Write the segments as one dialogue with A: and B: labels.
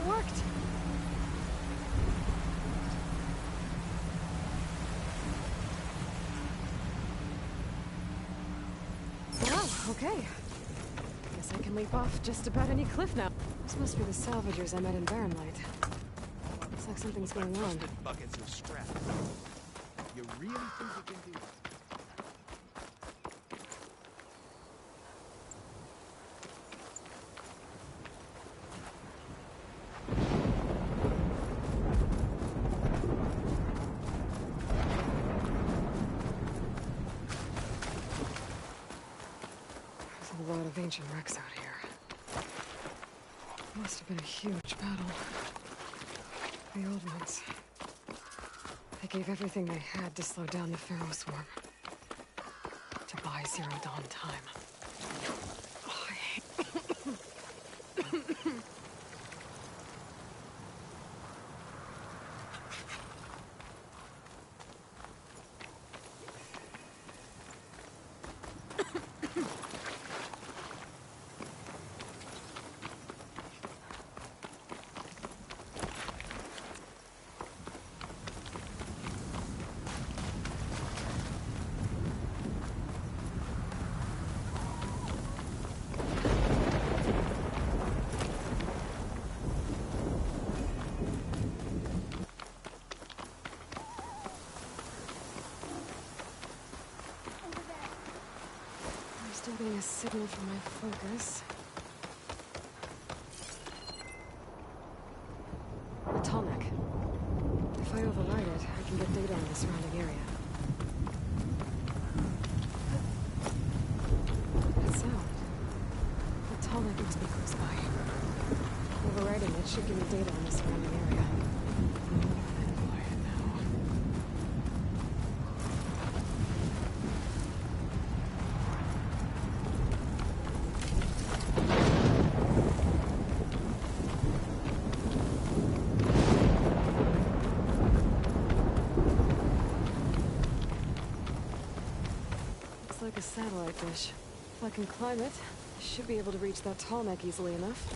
A: worked! Wow, okay. Guess I can leap off just about any cliff now. This must be the salvagers I met in Barren Light. Looks like something's going on.
B: Buckets of scrap. You really think you can do that?
A: There's a lot of ancient wrecks out here. Must have been a huge battle. The old ones. They gave everything they had to slow down the Pharaoh swarm. To buy Zero Dawn time. Oh, I hate... Still getting a signal from my focus. A tallneck. If I override it, I can get data on the surrounding area. That sound. The tallneck must be close by. Overriding it should give me data on the surrounding area. Quiet now. Like a satellite dish. If I can climb it, I should be able to reach that tallneck easily enough.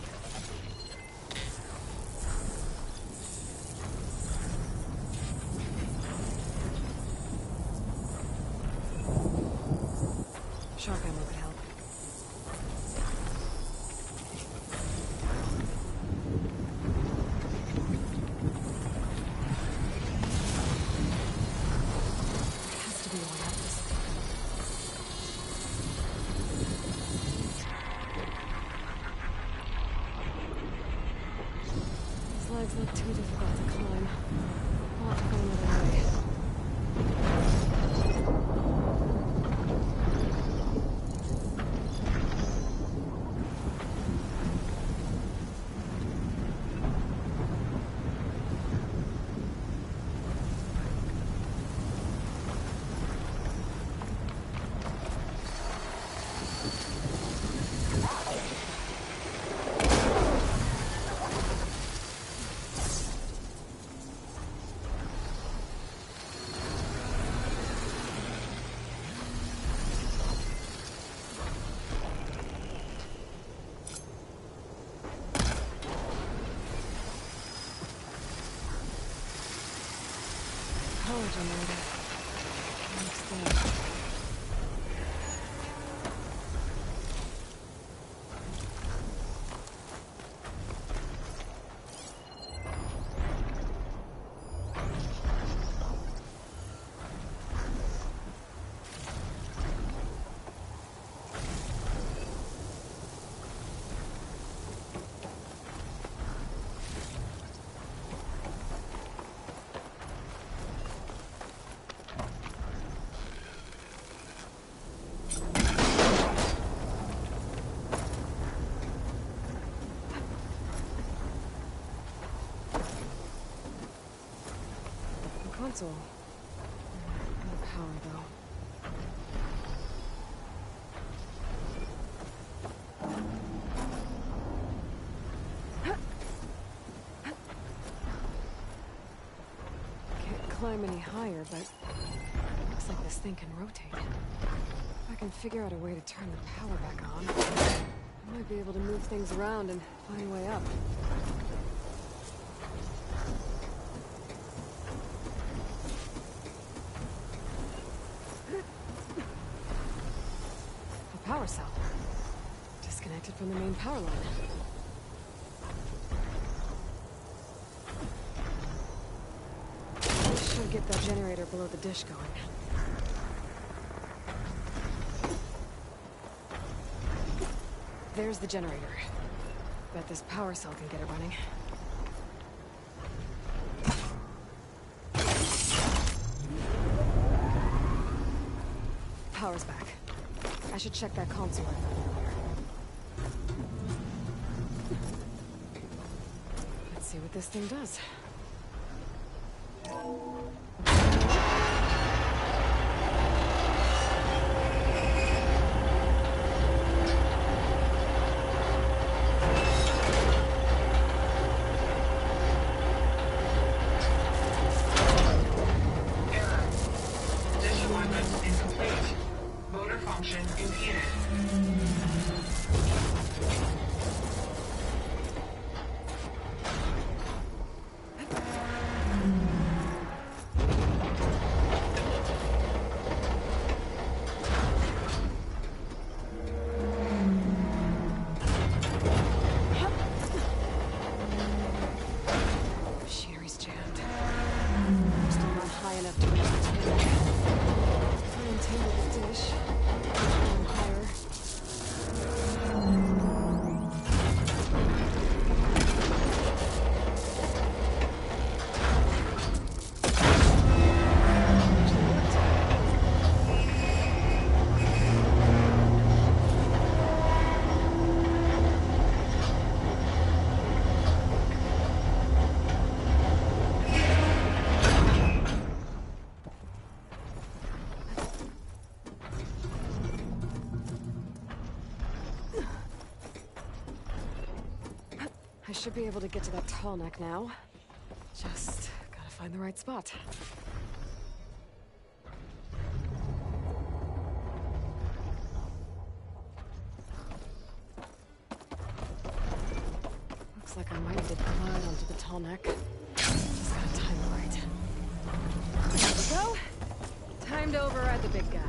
A: Shark ammo could help. Has to be one of this. Legs look too difficult to climb. I'll have to go another way. Power generator. Next thing. Console. No power, though. Can't climb any higher, but looks like this thing can rotate. If I can figure out a way to turn the power back on, I might be able to move things around and find a way up. power cell. Disconnected from the main power line. This should get that generator below the dish going. There's the generator. Bet this power cell can get it running. Power's back. I should check that console I found earlier. Let's see what this thing does. I should be able to get to that tall neck now. Just gotta find the right spot. Looks like I might have to climb onto the tall neck. Just gotta time it right. There we go. Time to override the big guy.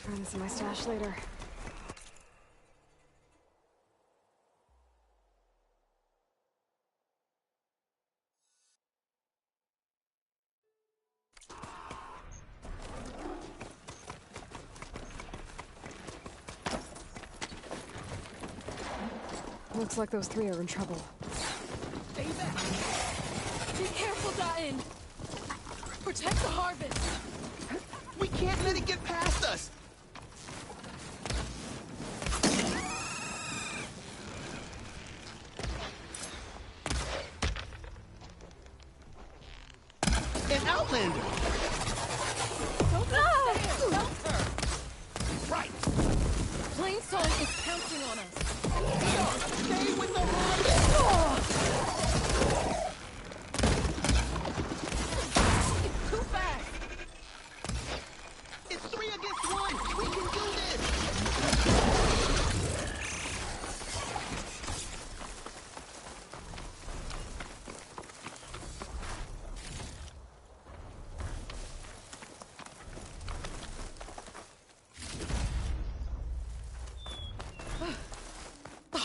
A: Find this in my stash later. Looks like those three are in trouble.
C: Stay back! Be careful, Dain! Protect the harvest!
B: We can't let it get past us! An Outlander!
C: Don't go there! Help her!
B: Right!
C: Plainsong is counting on us!
B: Stay with the harvest!
C: It's too fast!
B: It's 3 against 1! We can do this!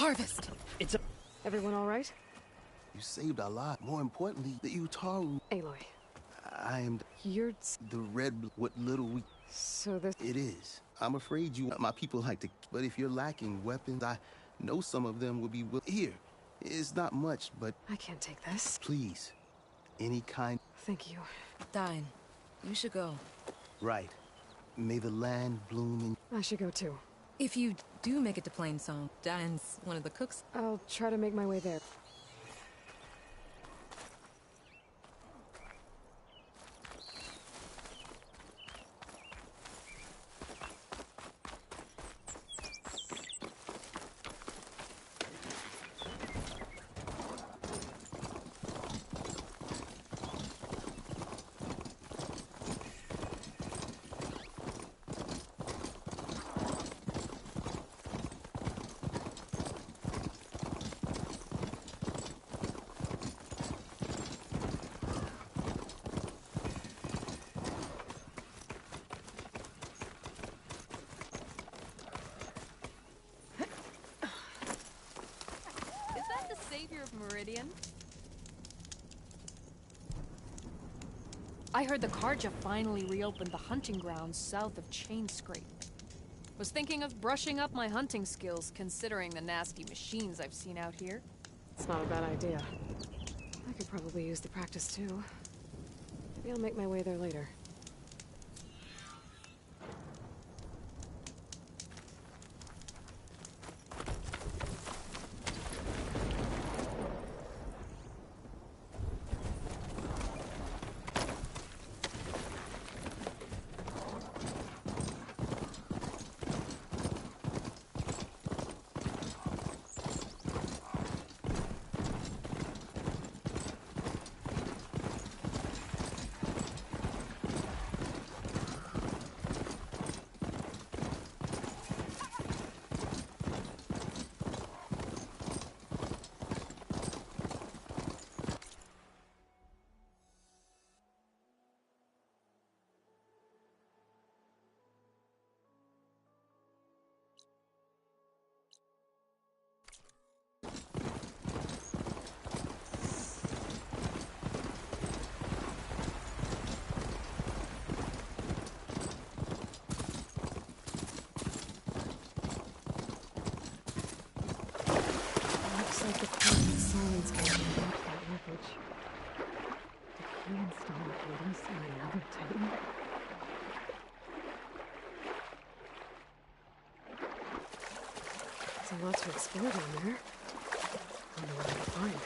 D: harvest.
B: It's a...
A: Everyone all right?
E: You saved our life. More importantly, the Utaru.
A: Aloy,
E: I am
A: you're...
E: the what little we...
A: So this...
E: It is. I'm afraid you... My people like to... But if you're lacking weapons, I know some of them will be... Here. It's not much, but...
A: I can't take this.
E: Please. Any kind...
A: Thank you.
D: Dine, you should go.
E: Right. May the land bloom in...
A: I should go too.
D: If you do make it to Plainsong, Dine's one of the cooks.
A: I'll try to make my way there.
C: Is that the savior of Meridian? I heard the Carja finally reopened the hunting grounds south of Chainscrape. Was thinking of brushing up my hunting skills, considering the nasty machines I've seen out here.
A: It's not a bad idea. I could probably use the practice too. Maybe I'll make my way there later. Looks like the quiet silence can unlock that wreckage. Did he install police in another Titan? There's a lot to explore down there. Wonder what I can find.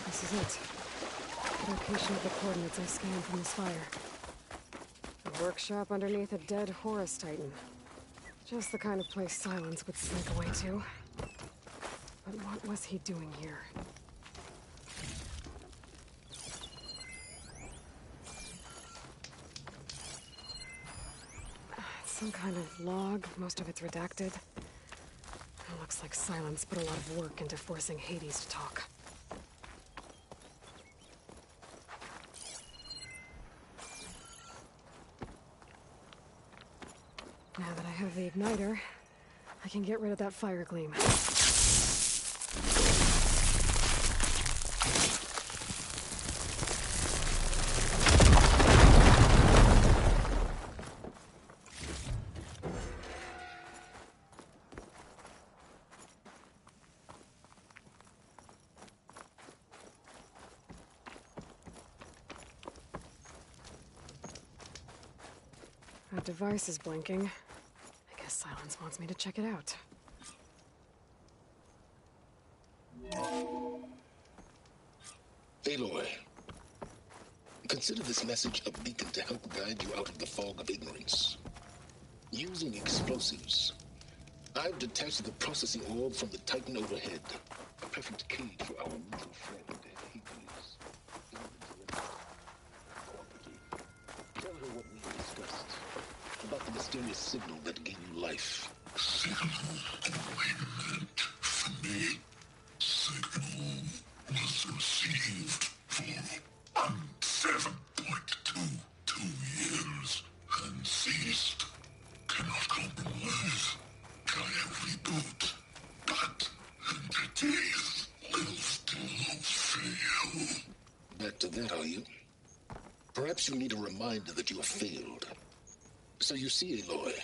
A: This is it. The location of the coordinates I scanned from this fire. A workshop underneath a dead Horus Titan. Just the kind of place Silence would slink away to. But what was he doing here? Some kind of log, most of it's redacted. Looks like Silence put a lot of work into forcing Hades to talk. Now that I have the igniter, I can get rid of that fire gleam. That device is blinking. I guess Silence wants me to check it out.
F: Aloy, consider this message a beacon to help guide you out of the fog of ignorance. Using explosives, I've detached the processing orb from the Titan overhead. A perfect cage for our mutual friend, Hades. Tell her what we discussed about the mysterious signal that gave you life.
G: Signal only meant for me. Signal was received for 7.22 years and ceased. Cannot compromise. Gaia reboot. But entities will still fail.
F: Back to that, are you? Perhaps you need a reminder that you have failed. So you see, Aloy,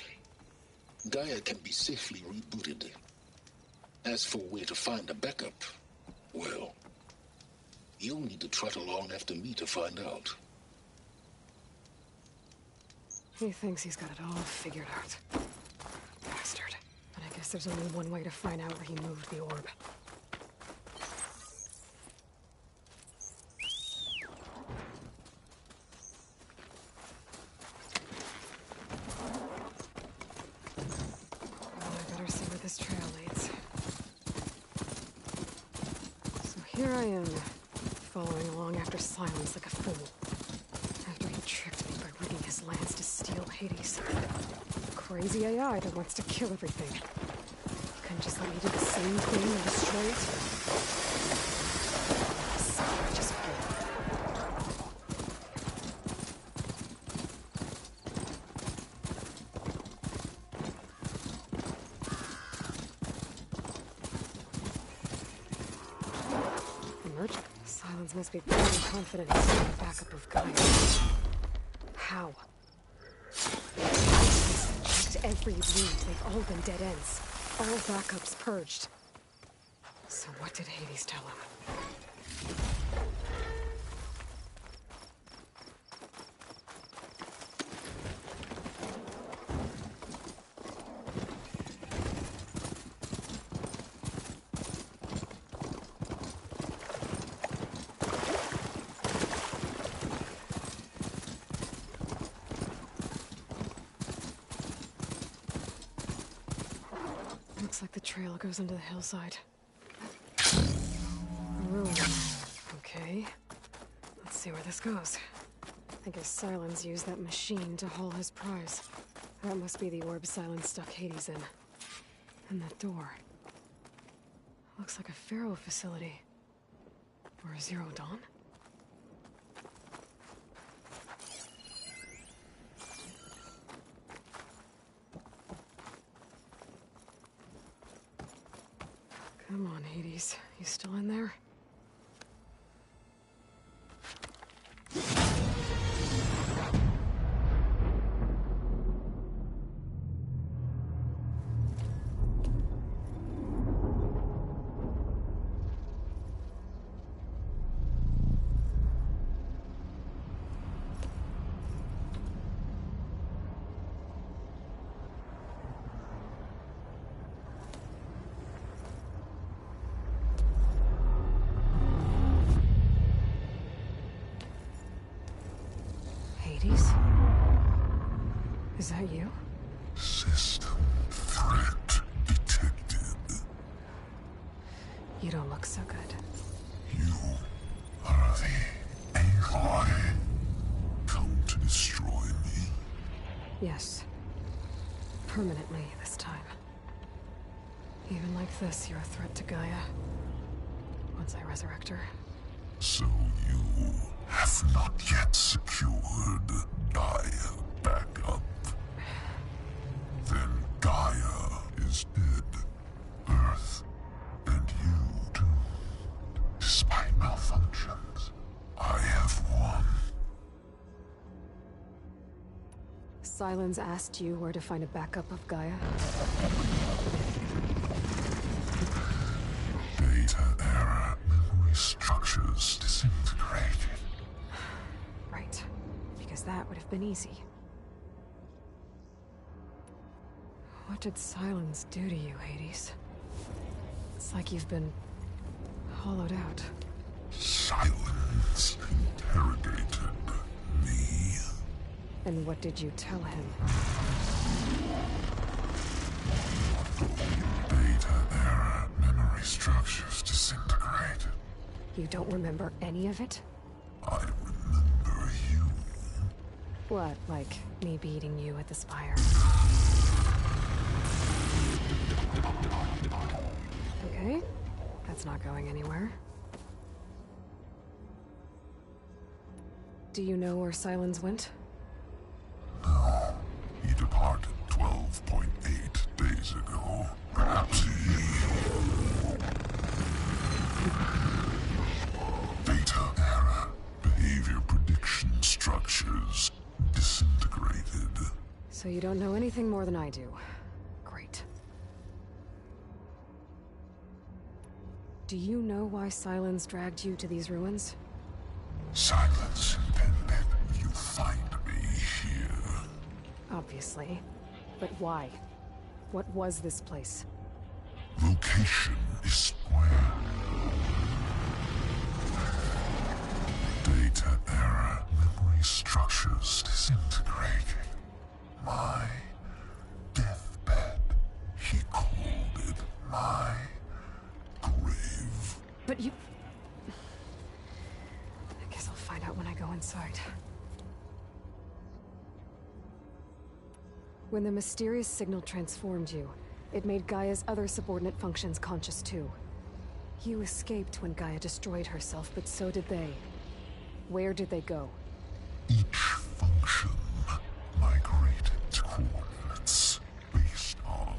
F: Gaia can be safely rebooted. As for where to find a backup, well, you'll need to trot along after me to find out.
A: He thinks he's got it all figured out. Bastard. But I guess there's only one way to find out where he moved the orb. Well, I better see where this trail leads. So here I am, following along after Silence like a fool. After he tricked me by rigging his lance to steal Hades. Crazy AI that wants to kill everything. You couldn't just let me do the same thing and destroy it? Just Emergent. Silence must be pretty confident in the backup of Gaia. How? Checked every lead. They've all been dead ends. All backups purged. So what did Hades tell him? Looks like the trail goes into the hillside. A ruin. Okay. Let's see where this goes. I guess Silence used that machine to haul his prize. That must be the orb Silence stuck Hades in. And that door. Looks like a Pharaoh facility. Or a Zero Dawn? Come on, Hades. You still in there? Hades? Is that you?
G: System threat detected.
A: You don't look so good.
G: You are the Aloy. Come to destroy me.
A: Yes. Permanently this time. Even like this, you're a threat to Gaia. Once I resurrect her.
G: So you have not yet secured Gaia back up. Then Gaia is dead. Earth and you too. Despite malfunctions, I have won.
A: Sylens asked you where to find a backup of Gaia?
G: Data era memory structures disintegrated.
A: Right. Because that would have been easy. What did Sylens do to you, Hades? It's like you've been hollowed out.
G: Silence interrogated me.
A: And what did you tell him?
G: Data era memory structures disintegrated.
A: You don't remember any of it?
G: I remember you.
A: What, like me beating you at the Spire? Okay, that's not going anywhere. Do you know where Sylens went?
G: No, he departed 12.8 days ago. Perhaps he... Data era behavior prediction structures disintegrated.
A: So you don't know anything more than I do. Great. Do you know why Sylens dragged you to these ruins?
G: Silence intended you find me here.
A: Obviously. But why? What was this place?
G: Location is square. Data era memory structures disintegrated. My deathbed, he called it my grave.
A: But you... I guess I'll find out when I go inside. When the mysterious signal transformed you, it made Gaia's other subordinate functions conscious too. You escaped when Gaia destroyed herself, but so did they. Where did they go?
G: Each function migrated to coordinates based on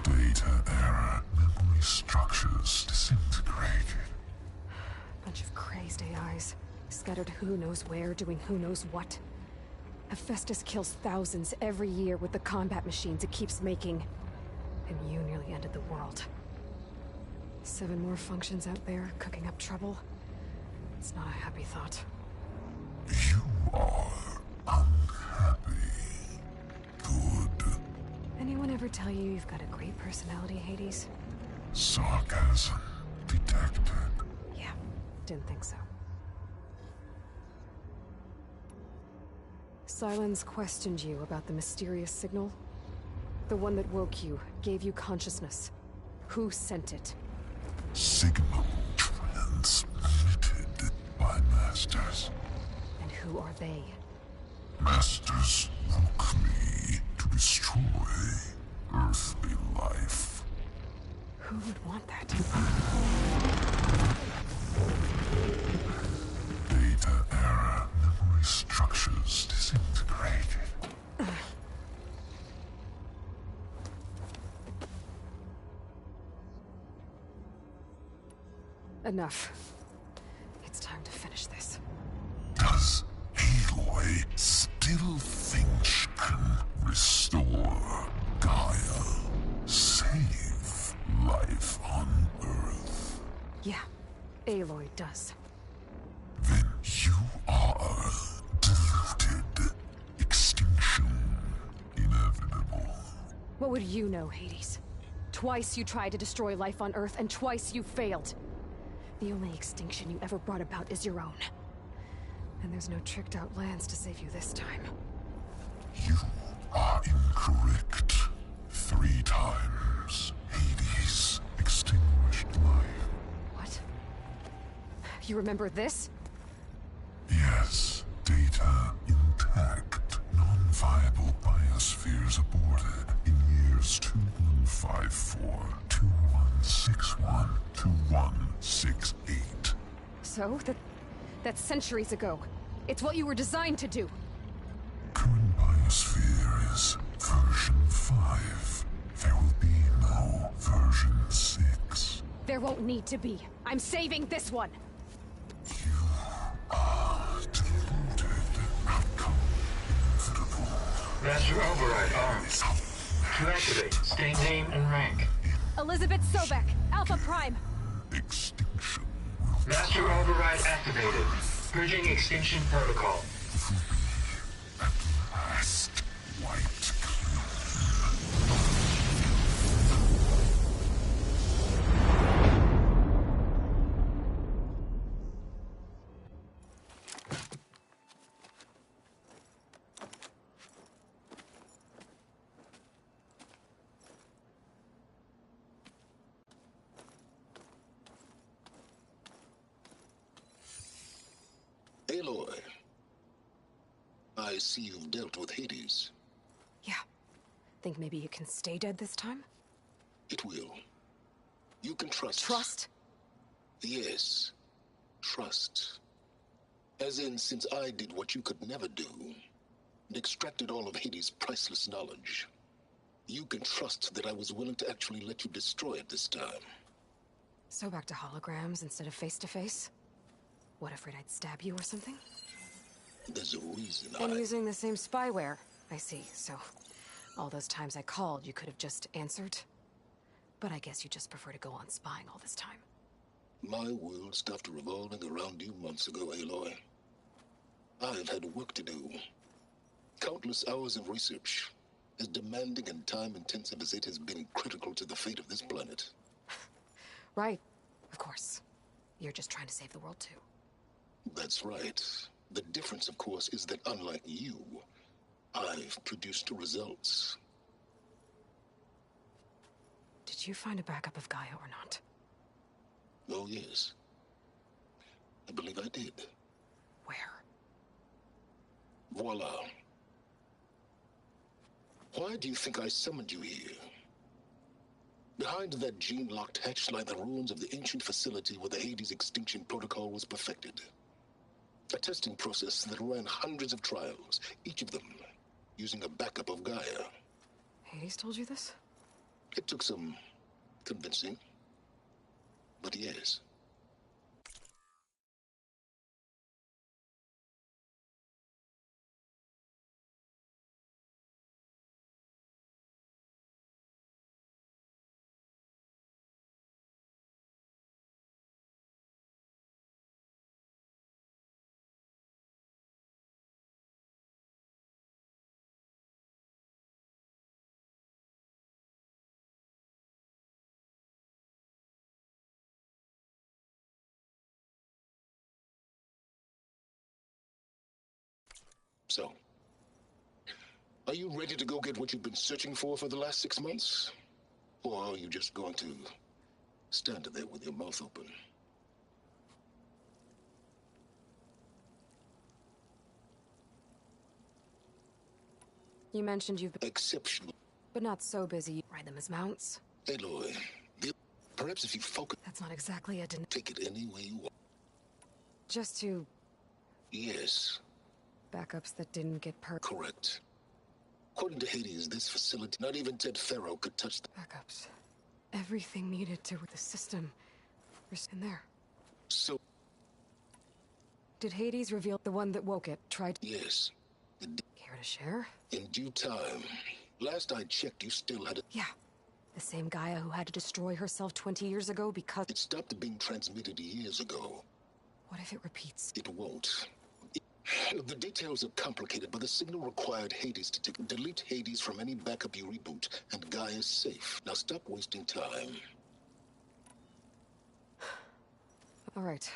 G: data era memory structures disintegrated.
A: Bunch of crazed AIs, scattered who knows where, doing who knows what. Hephaestus kills thousands every year with the combat machines it keeps making. And you nearly ended the world. 7 more functions out there, cooking up trouble. It's not a happy thought.
G: You are unhappy. Good.
A: Anyone ever tell you you've got a great personality, Hades?
G: Sarcasm detected.
A: Yeah, didn't think so. Sylens questioned you about the mysterious signal? The one that woke you, gave you consciousness. Who sent it?
G: Signal transmitted by masters.
A: And who are they?
G: Masters woke me to destroy earthly life.
A: Who would want that?
G: Data era memory structures disintegrated.
A: Enough. It's time to finish this.
G: Does Aloy still think she can restore Gaia? Save life on Earth?
A: Yeah, Aloy does.
G: Then you are deluded. Extinction inevitable.
A: What would you know, Hades? Twice you tried to destroy life on Earth, and twice you failed. The only extinction you ever brought about is your own. And there's no tricked-out lands to save you this time.
G: You are incorrect. 3 times Hades extinguished life.
A: What? You remember this?
G: Yes, data intact. Non-viable biospheres aboard recorded in years 2154, 2161, 2168.
A: So? That's centuries ago. It's what you were designed to do.
G: Current biosphere is version 5. There will be no version 6.
A: There won't need to be. I'm saving this one.
G: You are deluded. Outcome inevitable.
H: Master Override armed. To activate, state name and rank.
A: Elizabeth Sobek, Alpha Prime.
G: Extinction
H: Master Override activated. Purging extinction protocol.
G: at last wiped clean.
F: Aloy, I see you've dealt with Hades.
A: Yeah. Think maybe you can stay dead this time?
F: It will. You can trust.
A: Trust?
F: Yes. Trust. As in, since I did what you could never do, and extracted all of Hades' priceless knowledge, you can trust that I was willing to actually let you destroy it this time.
A: So back to holograms instead of face-to-face? What, afraid I'd stab you or something?
F: There's a reason
A: And using the same spyware. I see, so... all those times I called, you could have just answered? But I guess you just prefer to go on spying all this time.
F: My world stopped revolving around you months ago, Aloy. I've had work to do. Countless hours of research, as demanding and time-intensive as it has been critical to the fate of this planet.
A: Right. Of course. You're just trying to save the world, too.
F: That's right. The difference, of course, is that unlike you, I've produced results.
A: Did you find a backup of Gaia or not?
F: Oh, yes. I believe I did.
A: Where?
F: Voila. Why do you think I summoned you here? Behind that gene-locked hatch lie the ruins of the ancient facility where the Hades extinction protocol was perfected. A testing process that ran hundreds of trials, each of them using a backup of Gaia.
A: Hades told you this?
F: It took some convincing, but yes. So, are you ready to go get what you've been searching for the last 6 months? Or are you just going to stand there with your mouth open?
A: You mentioned you've been...
F: Exceptional.
A: but not so busy you ride them as mounts.
F: Aloy, perhaps if you focus,
A: That's not exactly a
F: take it any way you want.
A: just to
F: Yes,
A: backups that didn't get
F: correct. According to Hades, this facility, not even Ted Faro could touch the...
A: backups. Everything needed to the system was in there.
F: So,
A: Did Hades reveal the one that woke it? Tried...
F: yes,
A: Care to share?
F: in due time. Last I checked, you still had it.
A: Yeah. The same Gaia who had to destroy herself 20 years ago because...
F: It stopped being transmitted years ago.
A: What if it repeats?
F: It won't. The details are complicated, but the signal required Hades to delete Hades from any backup you reboot, and Gaia's safe. Now stop wasting time.
A: All right.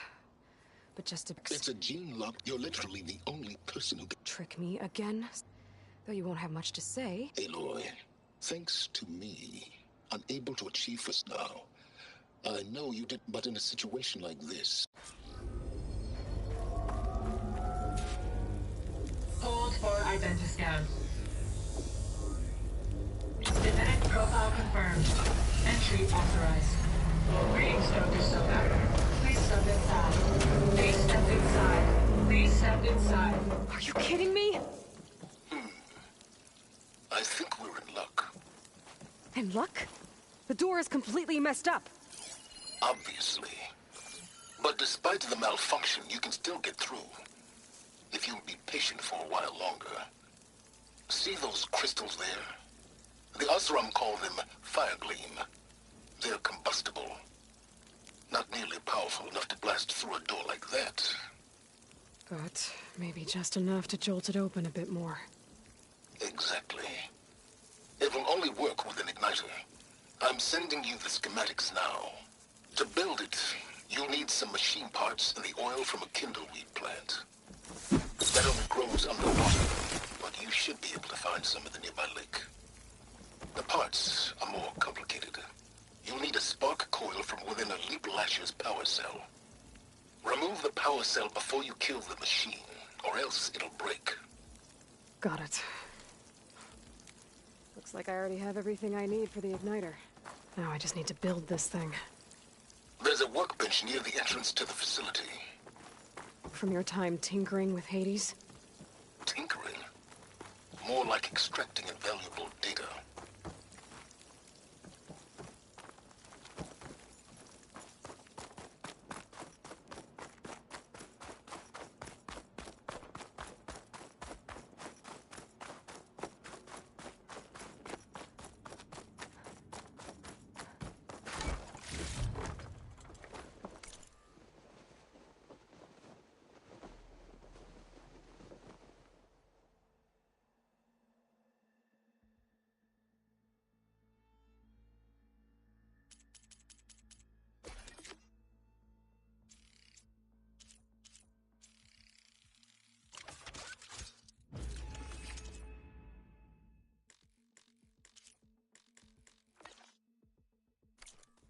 A: But just to...
F: It's a gene lock. You're literally the only person who can...
A: trick me again? Though you won't have much to say.
F: Aloy, thanks to me, unable to achieve us now. I know you did, but in a situation like this...
I: Hold for identiscan.
H: Protocol confirmed. Entry authorized. Greetings, Dr. Soka. Please step inside. Please step inside. Please step inside.
A: Are you kidding me?
F: I think we're in luck.
A: In luck? The door is completely messed up.
F: Obviously. But despite the malfunction, you can still get through. If you'll be patient for a while longer. See those crystals there? The Osram call them fire gleam. They're combustible. Not nearly powerful enough to blast through a door like that.
A: But maybe just enough to jolt it open a bit more.
F: Exactly. It will only work with an igniter. I'm sending you the schematics now. To build it, you'll need some machine parts and the oil from a kindleweed plant. That only grows underwater, but you should be able to find some at the nearby lake. The parts are more complicated. You'll need a spark coil from within a Leap Lasher's power cell. Remove the power cell before you kill the machine, or else it'll break.
A: Got it. Looks like I already have everything I need for the igniter. Now I just need to build this thing.
F: There's a workbench near the entrance to the facility.
A: From your time tinkering with Hades?
F: Tinkering? More like extracting invaluable data.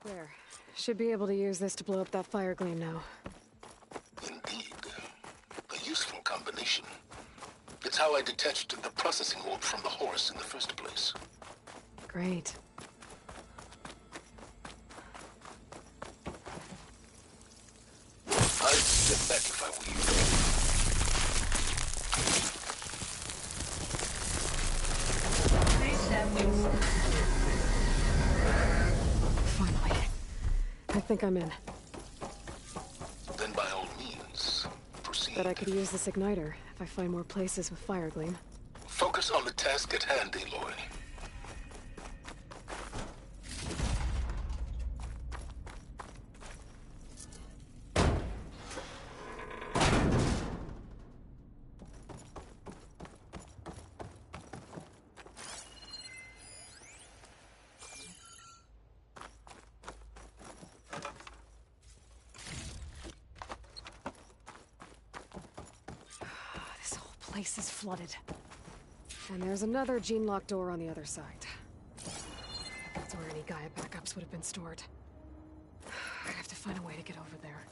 A: There. Should be able to use this to blow up that fire gleam now.
F: Indeed. A useful combination. It's how I detached the processing orb from the horse in the first place.
A: Great.
F: I'd step back if I were you.
H: Please step inside.
A: Finally. I think I'm in.
F: Then by all means, proceed.
A: Bet I could use this igniter if I find more places with fire gleam.
F: Focus on the task at hand, Aloy.
A: This whole place is flooded. And there's another gene-lock door on the other side. That's where any Gaia backups would have been stored. I have to find a way to get over there.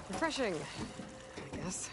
A: Refreshing, I guess.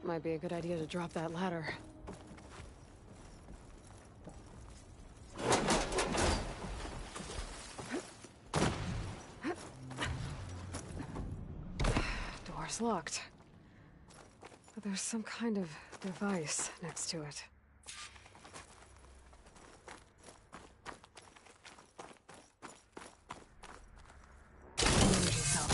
A: Might be a good idea to drop that ladder. Door's locked. But there's some kind of device next to it. Energy cell.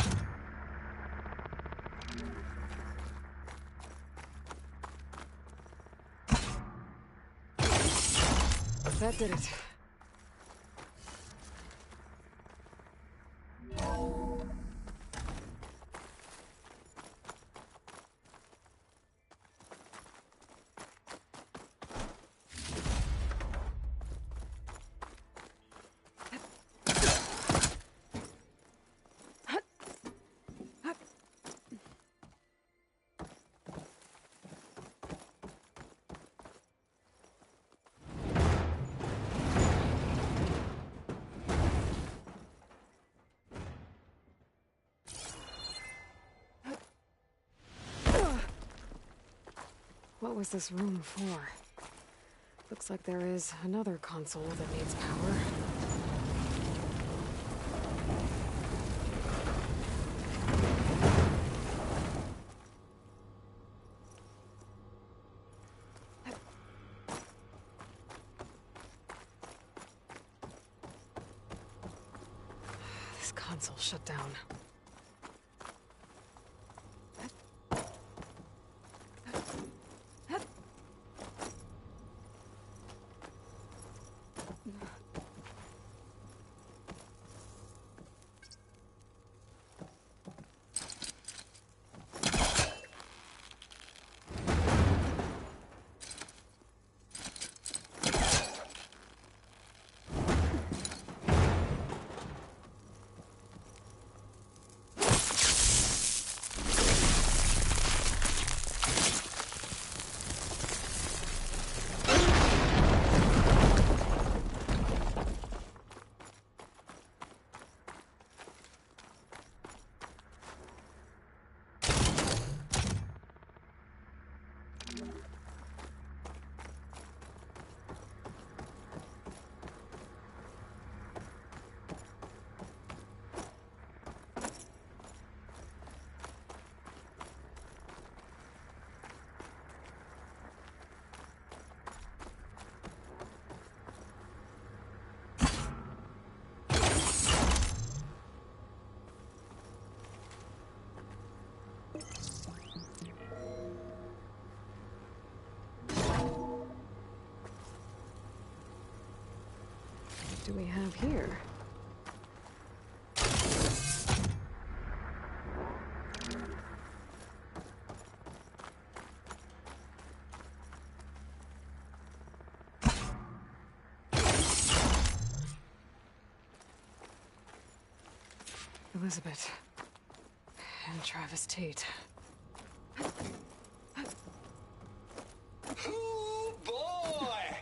A: That did it. What was this room for? Looks like there is another console that needs power. This console shut down. What do we have here? Elizabeth and Travis Tate.
I: Oh boy!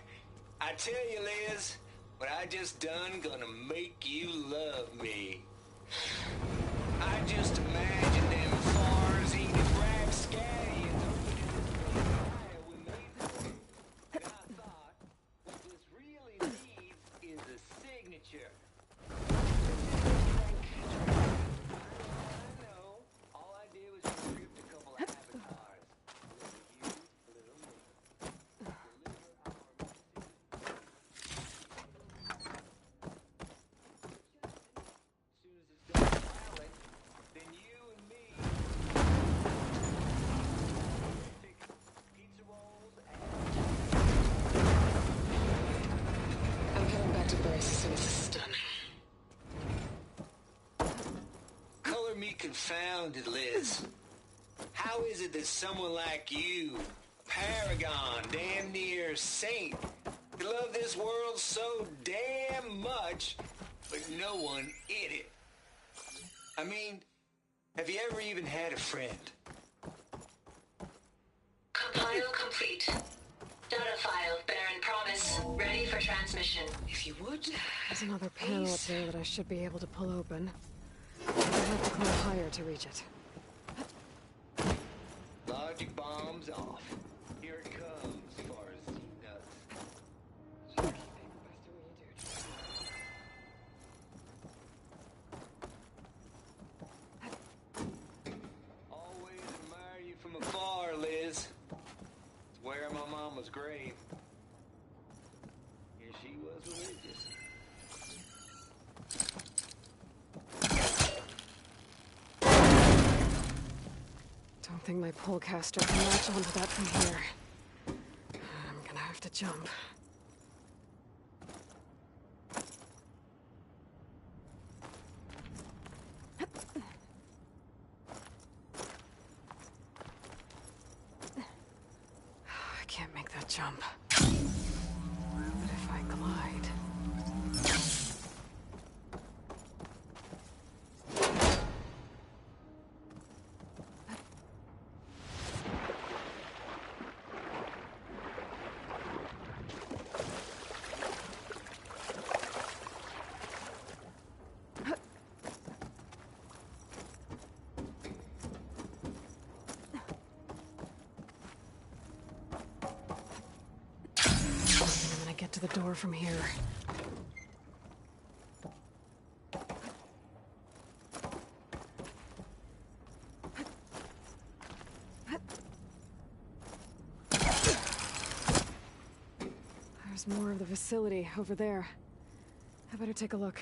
I: A tell you, Liz, what I just done gonna make you love me. I just imagine them Farzine rapscallions opening this fire with me. And I thought, what this really needs is a signature. I know. All I did was just script a couple of avatars. A little you, a little me. Deliver our message. As soon as it's done filing, then you and me pick pizza rolls and
A: I'm heading back to Bryce as soon as this is done.
I: color me confounded, Liz. How is it that someone like you, paragon, damn near saint, could love this world so damn much, but no one in it? I mean, have you ever even had a friend?
H: Compile complete. Data file, Baron Promise, ready for transmission.
A: If you would. There's another panel up there that I should be able to pull open. I have to climb higher to reach it.
I: Logic bombs off. Here it comes, Farzine nuts.
A: Just keep it faster when you do.
I: Always admire you from afar, Liz. Swear my mama's grave. Here she was religious.
A: Don't think my polecaster can latch onto that from here. I'm gonna have to jump. I can't make that jump. But if I glide... I'm gonna get to the door from here. There's more of the facility over there. I better take a look.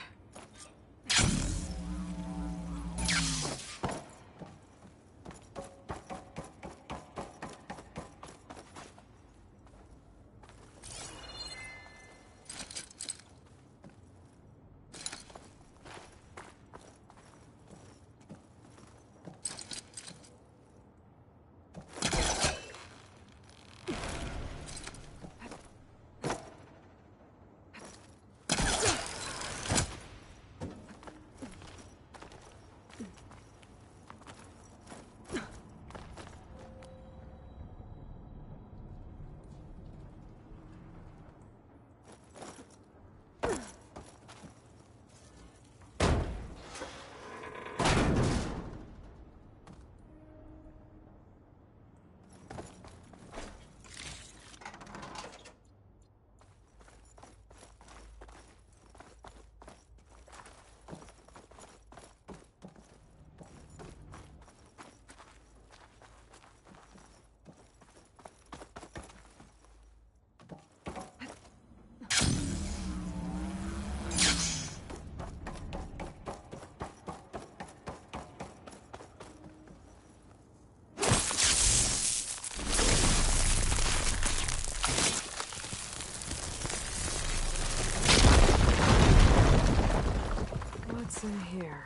A: What's in here?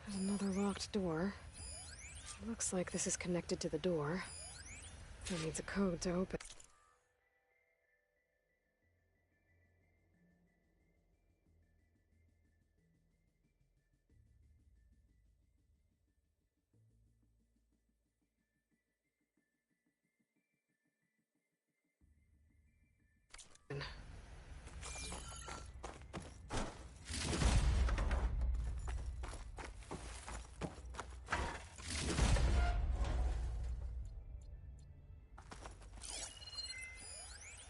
A: There's another locked door. Looks like this is connected to the door. It needs a code to open.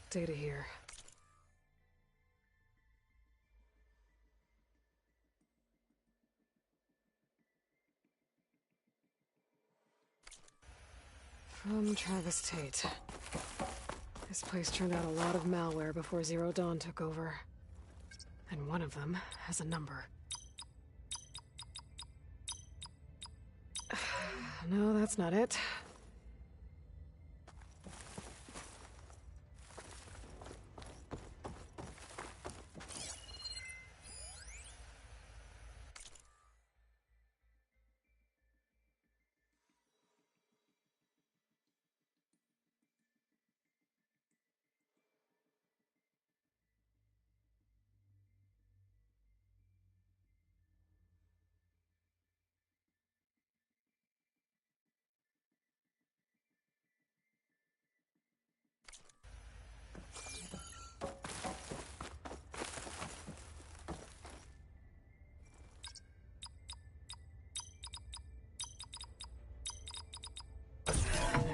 A: Data here. From Travis Tate. This place turned out a lot of malware before Zero Dawn took over. And one of them has a number. No, that's not it.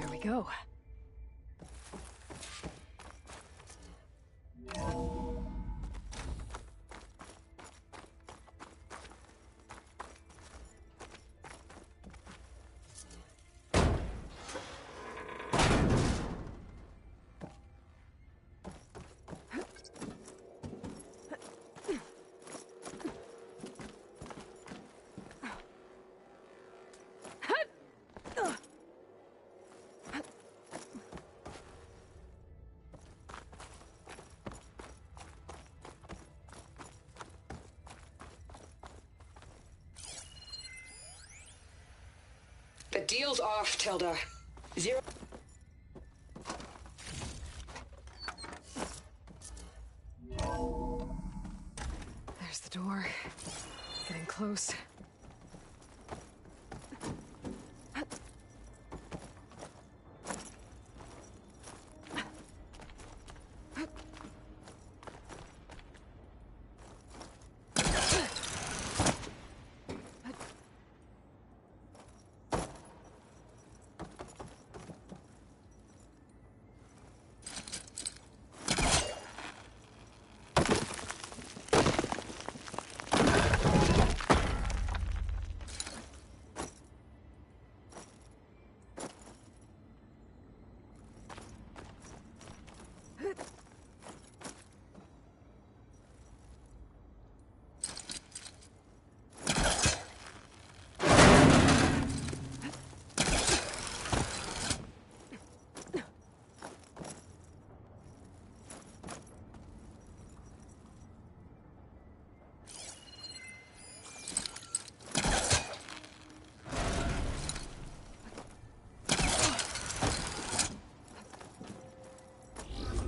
A: There we go.
J: The deal's off, Tilda. Zero.
A: There's the door. Getting close.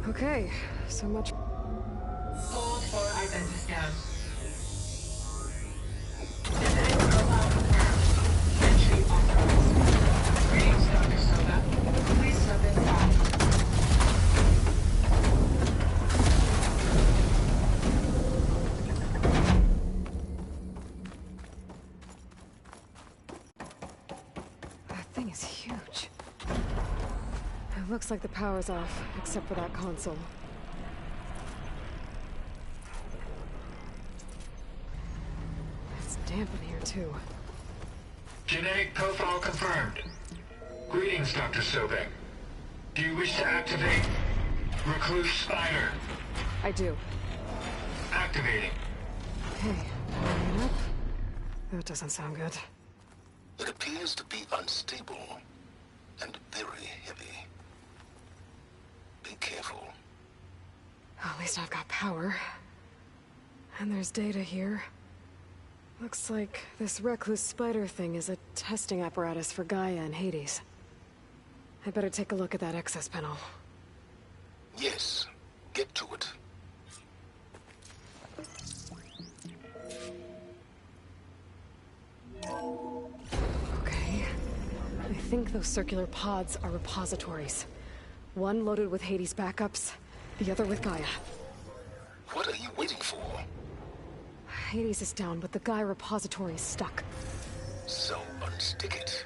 A: Okay, so much.
H: Hold for identiscan. Genetic profile confirmed. Entry authorized. Greetings, Dr. Soda. Please step inside.
A: That thing is huge. It looks like the power's off, except for that console. It's damp in here, too.
K: Genetic profile confirmed. Greetings, Dr. Sobek. Do you wish to activate Recluse Spider?
A: I do.
K: Activating.
A: Okay, powering up. That doesn't sound good.
F: It appears to be unstable and very heavy. Be careful.
A: At least I've got power. And there's data here. Looks like this Recluse Spider thing is a testing apparatus for Gaia and Hades. I better take a look at that access panel.
F: Yes, get to it.
A: Okay. I think those circular pods are repositories. One loaded with Hades backups, The other with Gaia.
F: What are you waiting for?
A: Hades is down, but the Gaia repository is stuck.
F: So unstick it.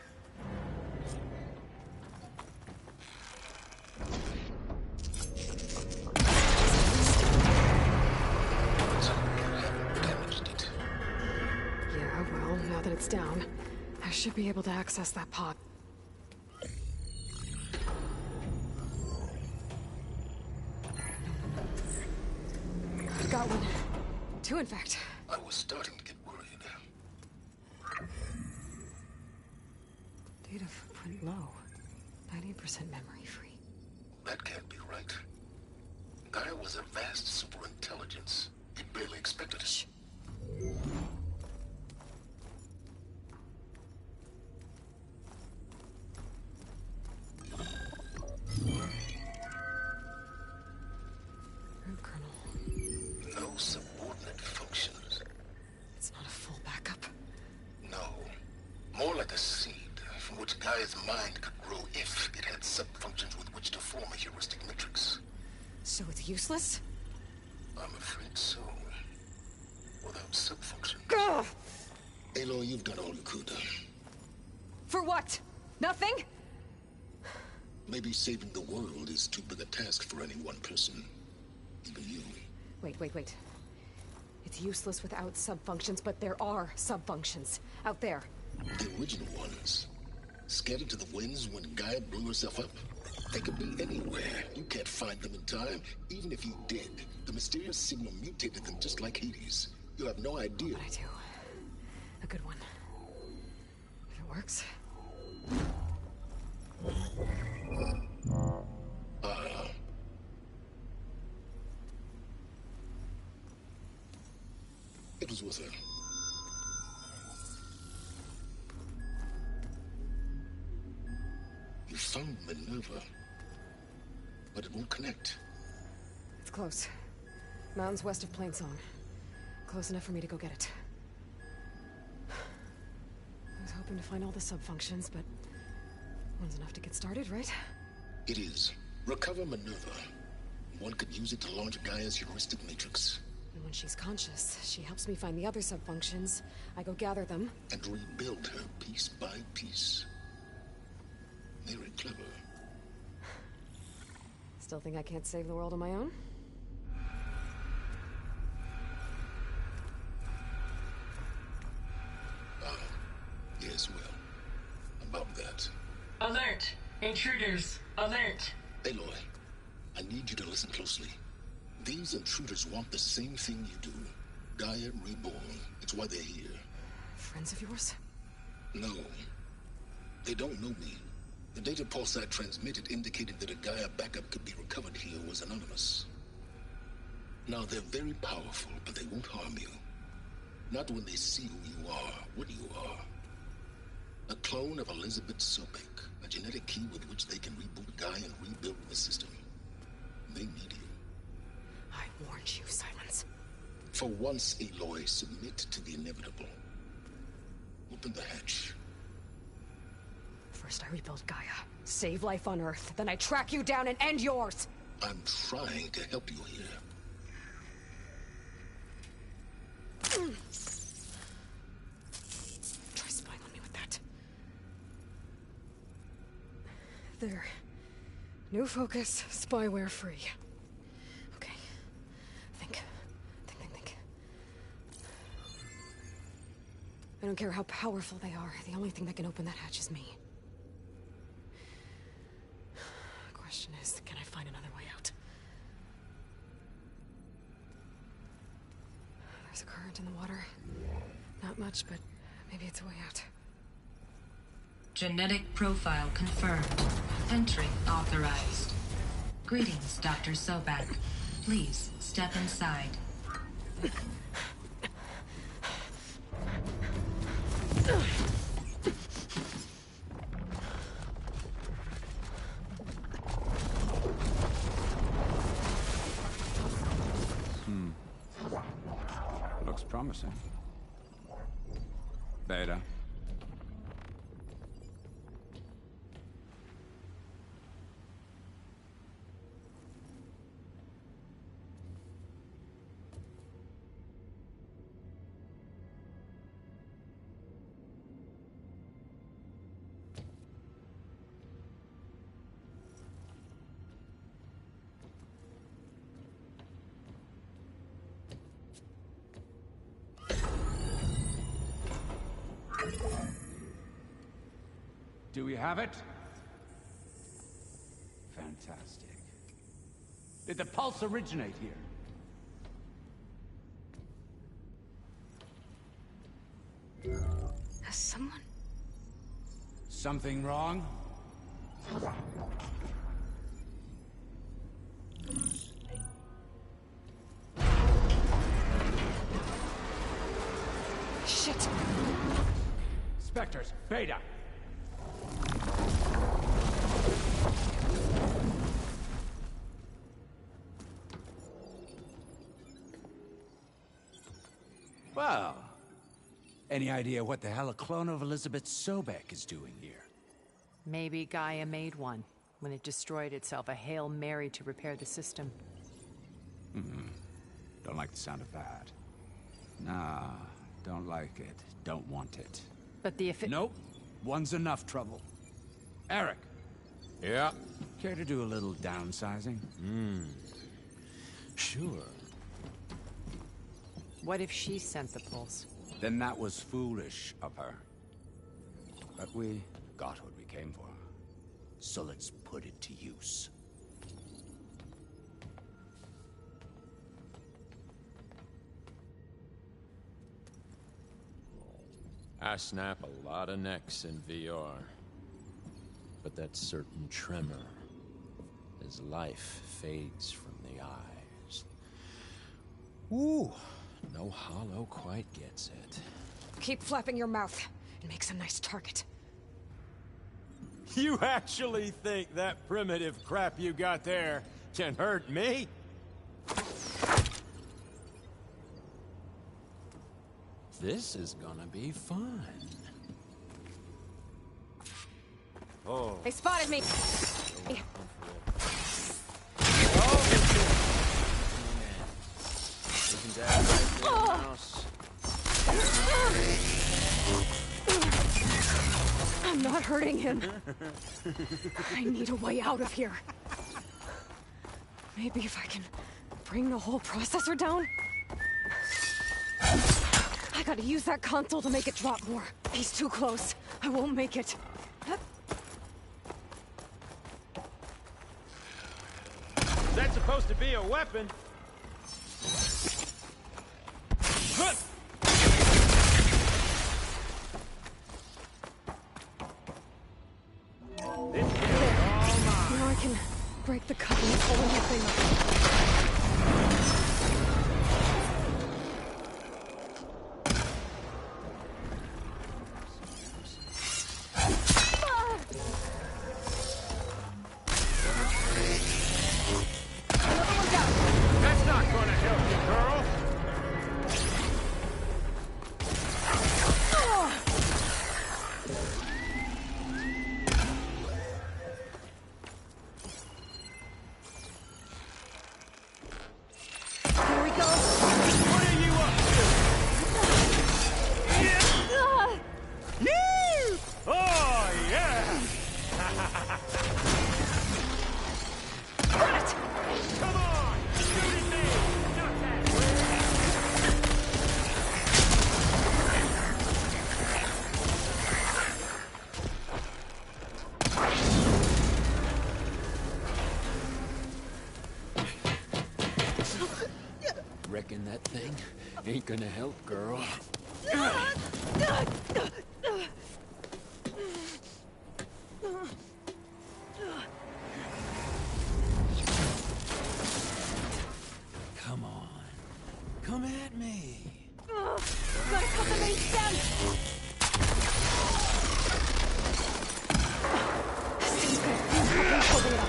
A: Yeah, well, now that it's down, I should be able to access that pod. I've got one. Two, in fact.
F: I was starting to get worried.
A: Data footprint low. 90% memory free.
F: That can't be right. Gaia was a vast superintelligence. It barely expected us.
A: Root kernel.
F: No subordinate functions.
A: It's not a full backup.
F: No. More like a seed from which Gaia's mind could grow if it had sub-functions with which to form a heuristic matrix.
A: So it's useless?
F: I'm afraid so. Without sub-functions.
A: Gah!
F: Aloy, you've done all you could.
A: For what? Nothing?
F: Maybe saving the world is too big a task for any one person. Even you.
A: Wait. It's useless without sub-functions, but there are sub-functions out there.
F: The original ones. Scattered to the winds when Gaia blew herself up. They could be anywhere. You can't find them in time. Even if you did, the mysterious signal mutated them just like Hades. You have no idea.
A: What I do. A good one. If it works.
F: It was worth it. You found Minerva, but it won't connect.
A: It's close. Mountains west of Plainsong. Close enough for me to go get it. I was hoping to find all the sub-functions, but one's enough to get started, right?
F: It is. Recover Minerva. One could use it to launch Gaia's heuristic matrix.
A: And when she's conscious, she helps me find the other sub-functions. I go gather them.
F: And rebuild her piece by piece. Very clever.
A: Still think I can't save the world on my own?
F: Yes, well, about that.
H: Alert! Intruders! Alert!
F: Aloy, I need you to listen closely. These intruders want the same thing you do. Gaia reborn. It's why they're here.
A: Friends of yours?
F: No. They don't know me. The data pulse I transmitted indicated that a Gaia backup could be recovered here was anonymous. Now, they're very powerful, but they won't harm you. Not when they see who you are, what you are. A clone of Elizabeth Sobek, a genetic key with which they can reboot Gaia and rebuild the system. They need you.
A: I warned you, Silence.
F: For once, Aloy, submit to the inevitable. Open the hatch.
A: First I rebuild Gaia, save life on Earth, then I track you down and end yours!
F: I'm trying to help you here.
A: Try spying on me with that. There. New focus, spyware free. Okay. Think. I don't care how powerful they are. The only thing that can open that hatch is me. Question is, can I find another way out? There's a current in the water. Not much, but maybe it's a way out.
L: Genetic profile confirmed. Entry authorized. Greetings, Dr. Sobek. Please step inside.
M: Looks promising. Beta. Do we have it? Fantastic. Did the pulse originate here?
A: Has someone...
M: Something wrong?
A: Shit!
M: Spectres, Beta! Well, any idea what the hell a clone of Elizabeth Sobek is doing here?
N: Maybe Gaia made one when it destroyed itself, a Hail Mary to repair the system.
M: Don't like the sound of that. Nah, don't like it. Don't want it.
N: But the
M: Nope. One's enough trouble. Eric.
O: Yeah?
M: Care to do a little downsizing?
O: Sure.
N: What if she sent the pulse?
M: Then that was foolish of her. But we got what we came for. So let's put it to use.
O: I snap a lot of necks in VR. But that certain tremor as life fades from the eyes. Ooh, no hollow quite gets it.
A: Keep flapping your mouth. It makes a nice target.
O: You actually think that primitive crap you got there can hurt me? This is gonna be fun. Oh.
A: They spotted me! I'm not hurting him. I need a way out of here. Maybe if I can bring the whole processor down? I gotta use that console to make it drop more. He's too close. I won't make it.
O: Is that supposed to be a weapon?
A: Now I can break the couplings, holding the thing up.
O: That's not gonna help you, girl.
A: Here we go.
O: What are you up to? Yeah. Oh, yeah! Come on! Shoot at me! Not that way! Reckon that thing ain't gonna help, girl. Come on. Come at me.
A: Gotta cut the main stem! This thing's got a few couplings holding it up.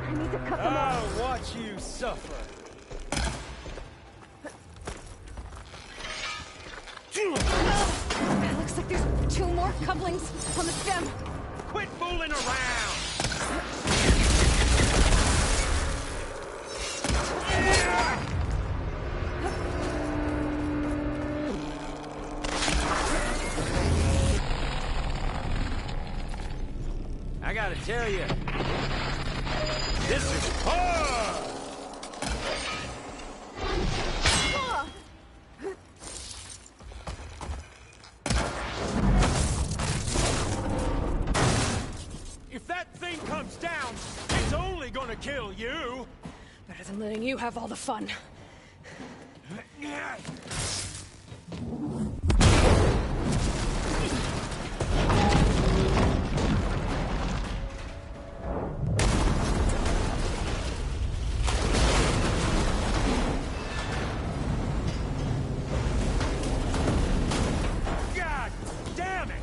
A: I need to cut them off.
O: I'll watch you suffer.
A: It looks like there's 2 more couplings on the stem.
O: Quit fooling around! I gotta tell you, this is hard!
P: comes down, it's only gonna kill you!
A: Better than letting you have all the fun.
P: God damn it!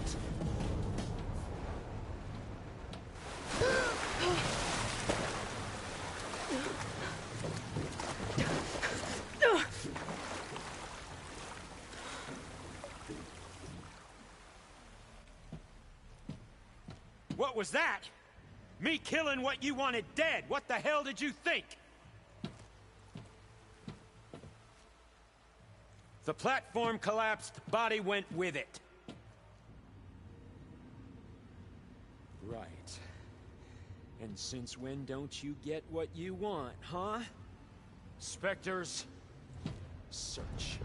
P: What was that? Me killing what you wanted dead. What the hell did you think? The platform collapsed, body went with it. Right. And since when don't you get what you want, huh? Spectres, search.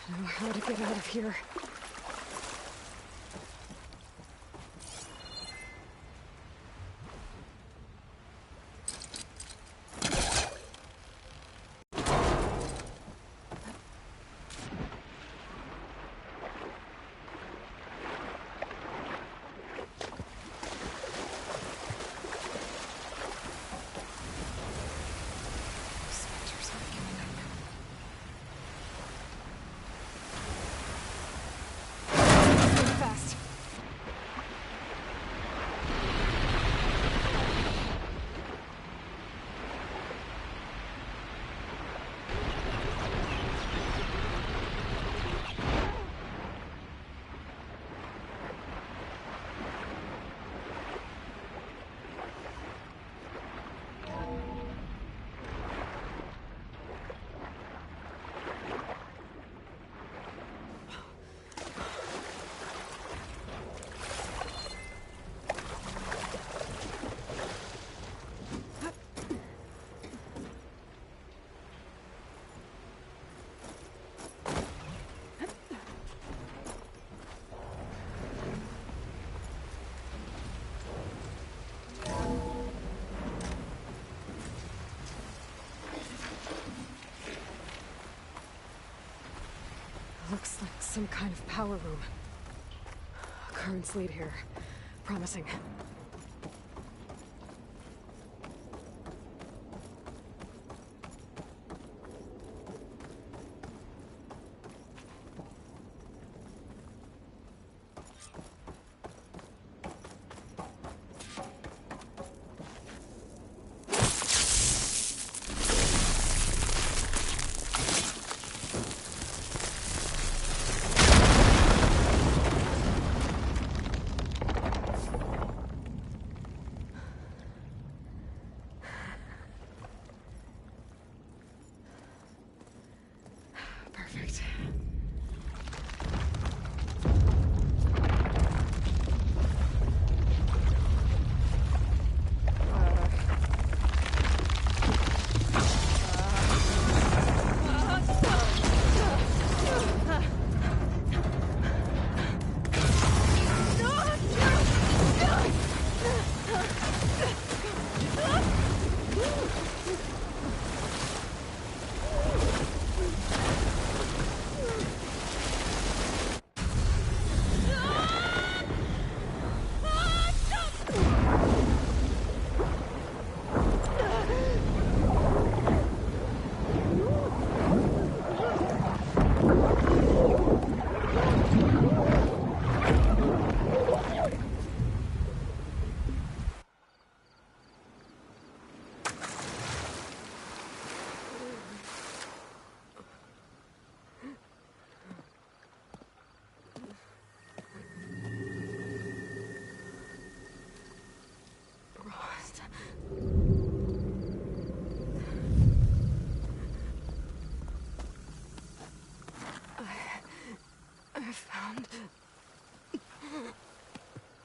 A: Know how to get out of here. Spectres aren't giving up. Fast. Looks like some kind of power room. Currents lead here. Promising.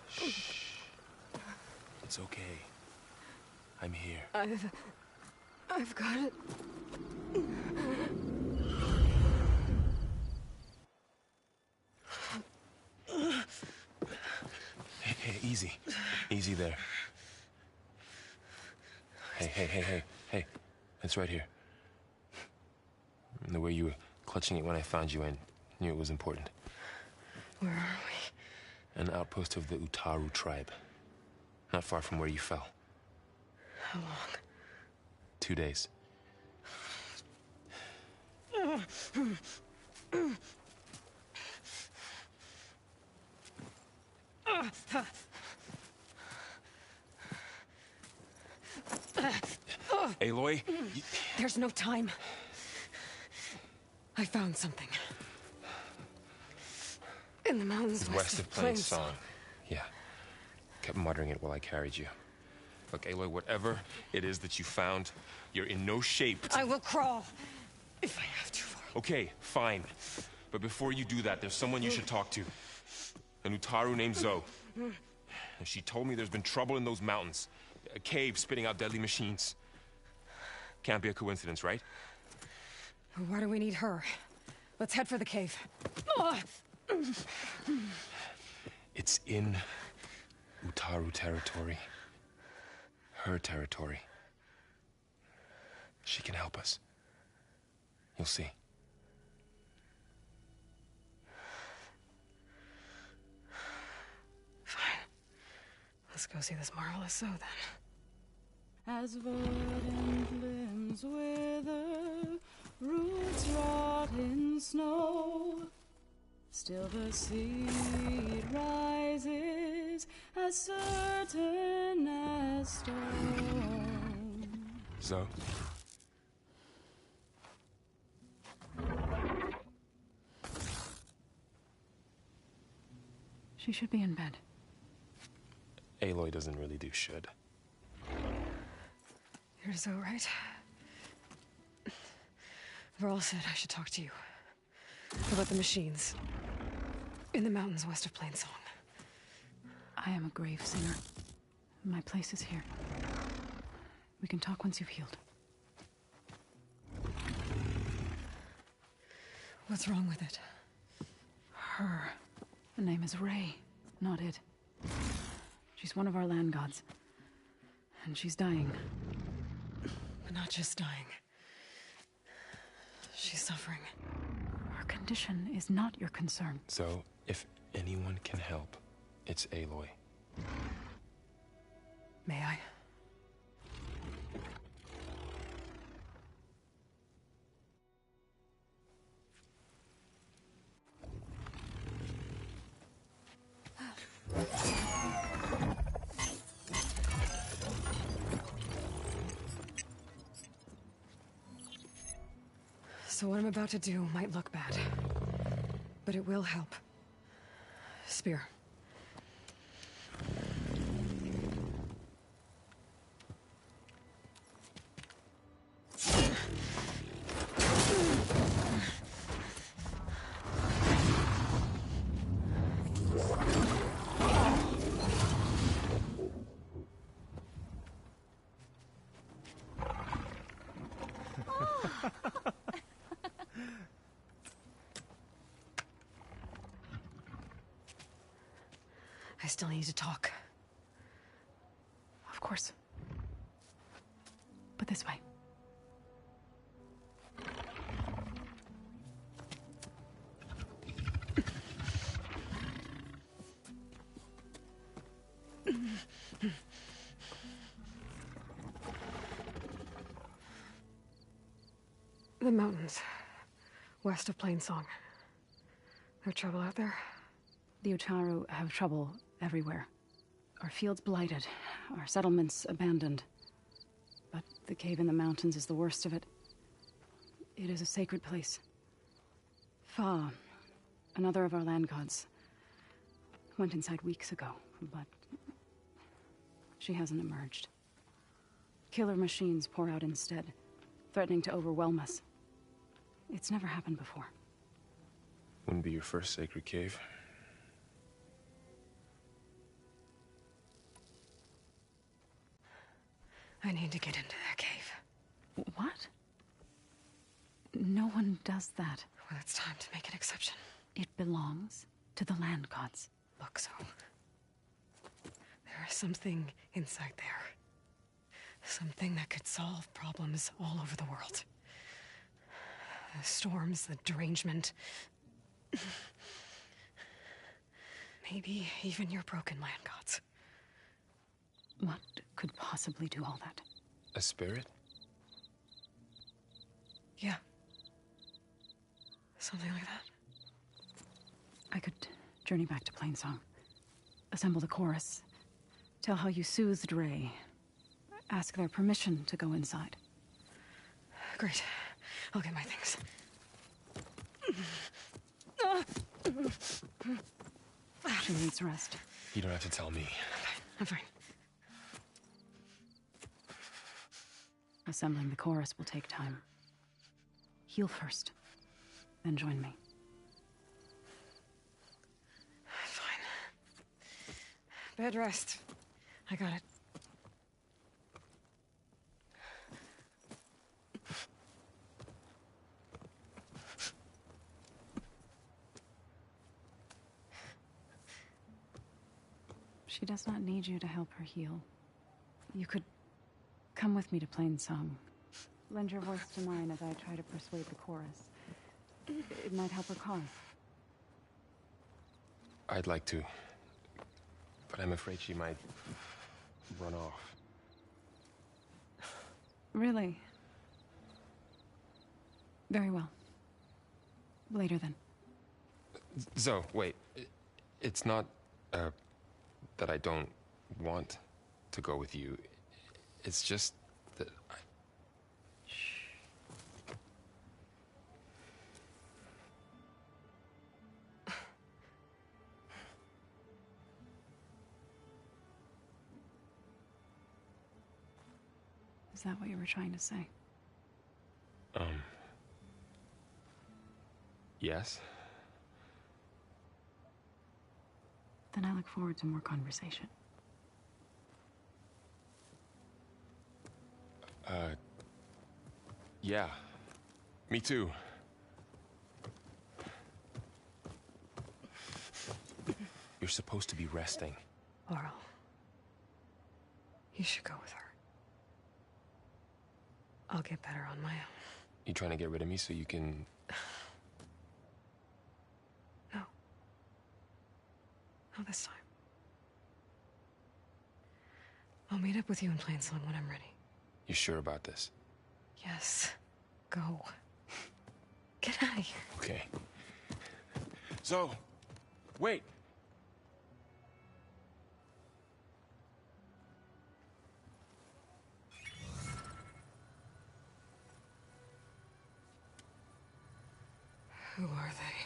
Q: Shh. It's okay. I'm here.
A: I've got it.
Q: Hey, easy. Easy there. Hey. It's right here. The way you were clutching it when I found you, I knew it was important.
A: Where are we?
Q: An outpost of the Utaru tribe. Not far from where you fell.
A: How long?
Q: 2 days. Aloy?
A: There's no time. I found something. In the mountains
Q: West of Plainsong. Yeah. Kept muttering it while I carried you. Look, Aloy, whatever it is that you found, you're in no shape to...
A: I will crawl. If I have to.
Q: Okay, fine. But before you do that, there's someone you should talk to. An Utaru named Zoe. And she told me there's been trouble in those mountains. A cave spitting out deadly machines. Can't be a coincidence, right?
A: Why do we need her? Let's head for the cave.
Q: It's in Utaru territory. Her territory. She can help us. You'll see.
A: Fine. Let's go see this marvelous Zoe then.
R: As verdant limbs wither, roots rot in snow, still the seed rises as certain as stone.
Q: Zoe?
R: She should be in bed.
Q: Aloy doesn't really do should.
A: You're Zoe, right? Varl said I should talk to you. About the machines. In the mountains west of Plainsong.
R: I am a grave singer. My place is here. We can talk once you've healed.
A: What's wrong with it?
R: Her. The name is Ray, not it. She's one of our land gods. And she's dying.
A: But not just dying. She's suffering.
R: Her condition is not your concern.
Q: So, if anyone can help, it's Aloy.
A: May I? So what I'm about to do might look bad, but it will help. Spear. I still need to talk.
R: Of course. But this way.
A: The mountains. West of Plainsong. There's trouble out there?
R: The Utaru have trouble everywhere. Our fields blighted, our settlements abandoned. But the cave in the mountains is the worst of it. It is a sacred place. Fa, another of our land gods, went inside weeks ago, but she hasn't emerged. Killer machines pour out instead, threatening to overwhelm us. It's never happened before.
Q: Wouldn't be your first sacred cave.
A: I need to get into that cave.
R: What? No one does that.
A: Well, it's time to make an exception.
R: It belongs to the land gods.
A: Look, so there is something inside there. Something that could solve problems all over the world. The storms, the derangement. Maybe even your broken land gods.
R: What could possibly do all that?
Q: A spirit?
A: Yeah. Something like that.
R: I could journey back to Plainsong, assemble the chorus, tell how you soothed Ray, ask their permission to go inside.
A: Great. I'll get my things.
R: She needs rest.
Q: You don't have to tell me.
A: I'm fine.
R: Assembling the chorus will take time. Heal first, then join me.
A: Fine. Bed rest. I got it.
R: She does not need you to help her heal. You could come with me to Plainsong. Lend your voice to mine as I try to persuade the chorus. It might help her cause.
Q: I'd like to, but I'm afraid she might run off.
R: Really? Very well. Later then.
Q: Zoe, wait. It's not, that I don't want to go with you. It's just that I...
R: Is that what you were trying to say?
Q: Yes?
R: Then I look forward to more conversation.
Q: Yeah. Me too. You're supposed to be resting.
A: Laurel, you should go with her. I'll get better on my own.
Q: You trying to get rid of me so you can...
A: No. Not this time. I'll meet up with you in Plainsong when I'm ready.
Q: You sure about this?
A: Yes. Go. Get out of here.
Q: Okay. So, wait.
A: Who are they?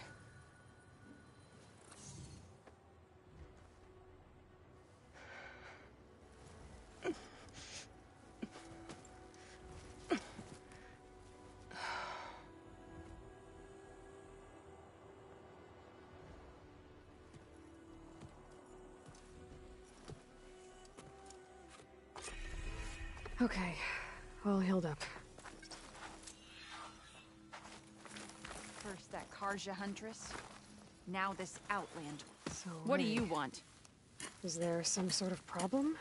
A: Okay, all healed up.
S: First that Karja Huntress, now this Outlander.
A: So
S: what do
A: Ray,
S: you want?
A: Is there some sort of problem?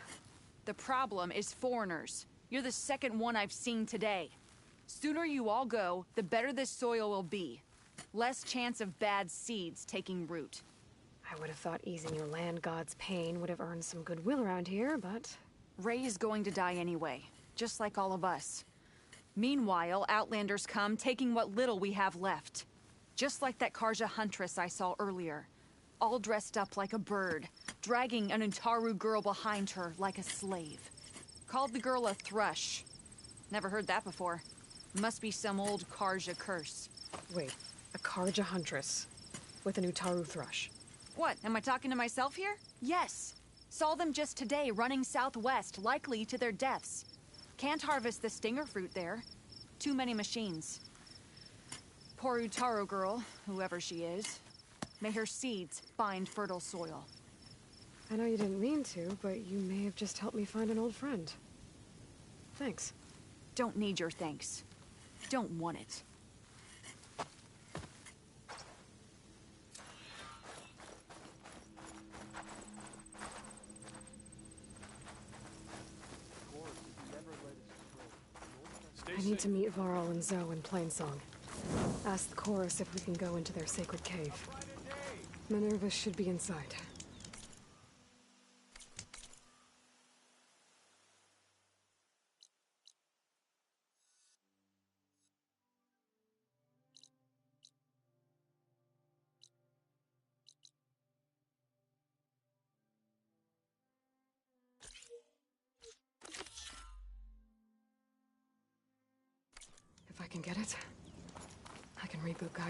S: The problem is foreigners. You're the second one I've seen today. Sooner you all go, the better this soil will be. Less chance of bad seeds taking root.
A: I would have thought easing your land god's pain would have earned some goodwill around here, but...
S: Ray is going to die anyway, just like all of us. Meanwhile, Outlanders come, taking what little we have left. Just like that Karja Huntress I saw earlier. All dressed up like a bird, dragging an Utaru girl behind her like a slave. Called the girl a thrush. Never heard that before. Must be some old Karja curse.
A: Wait, a Karja Huntress with an Utaru thrush.
S: What, am I talking to myself here? Yes. Saw them just today running southwest, likely to their deaths. Can't harvest the stinger fruit there. Too many machines. Poor Utaru girl, whoever she is. May her seeds find fertile soil.
A: I know you didn't mean to, but you may have just helped me find an old friend. Thanks.
S: Don't need your thanks. Don't want it.
A: I need to meet Varl and Zoe in Plainsong. Ask the chorus if we can go into their sacred cave. Minerva should be inside. If I can get it, I can reboot Gaia.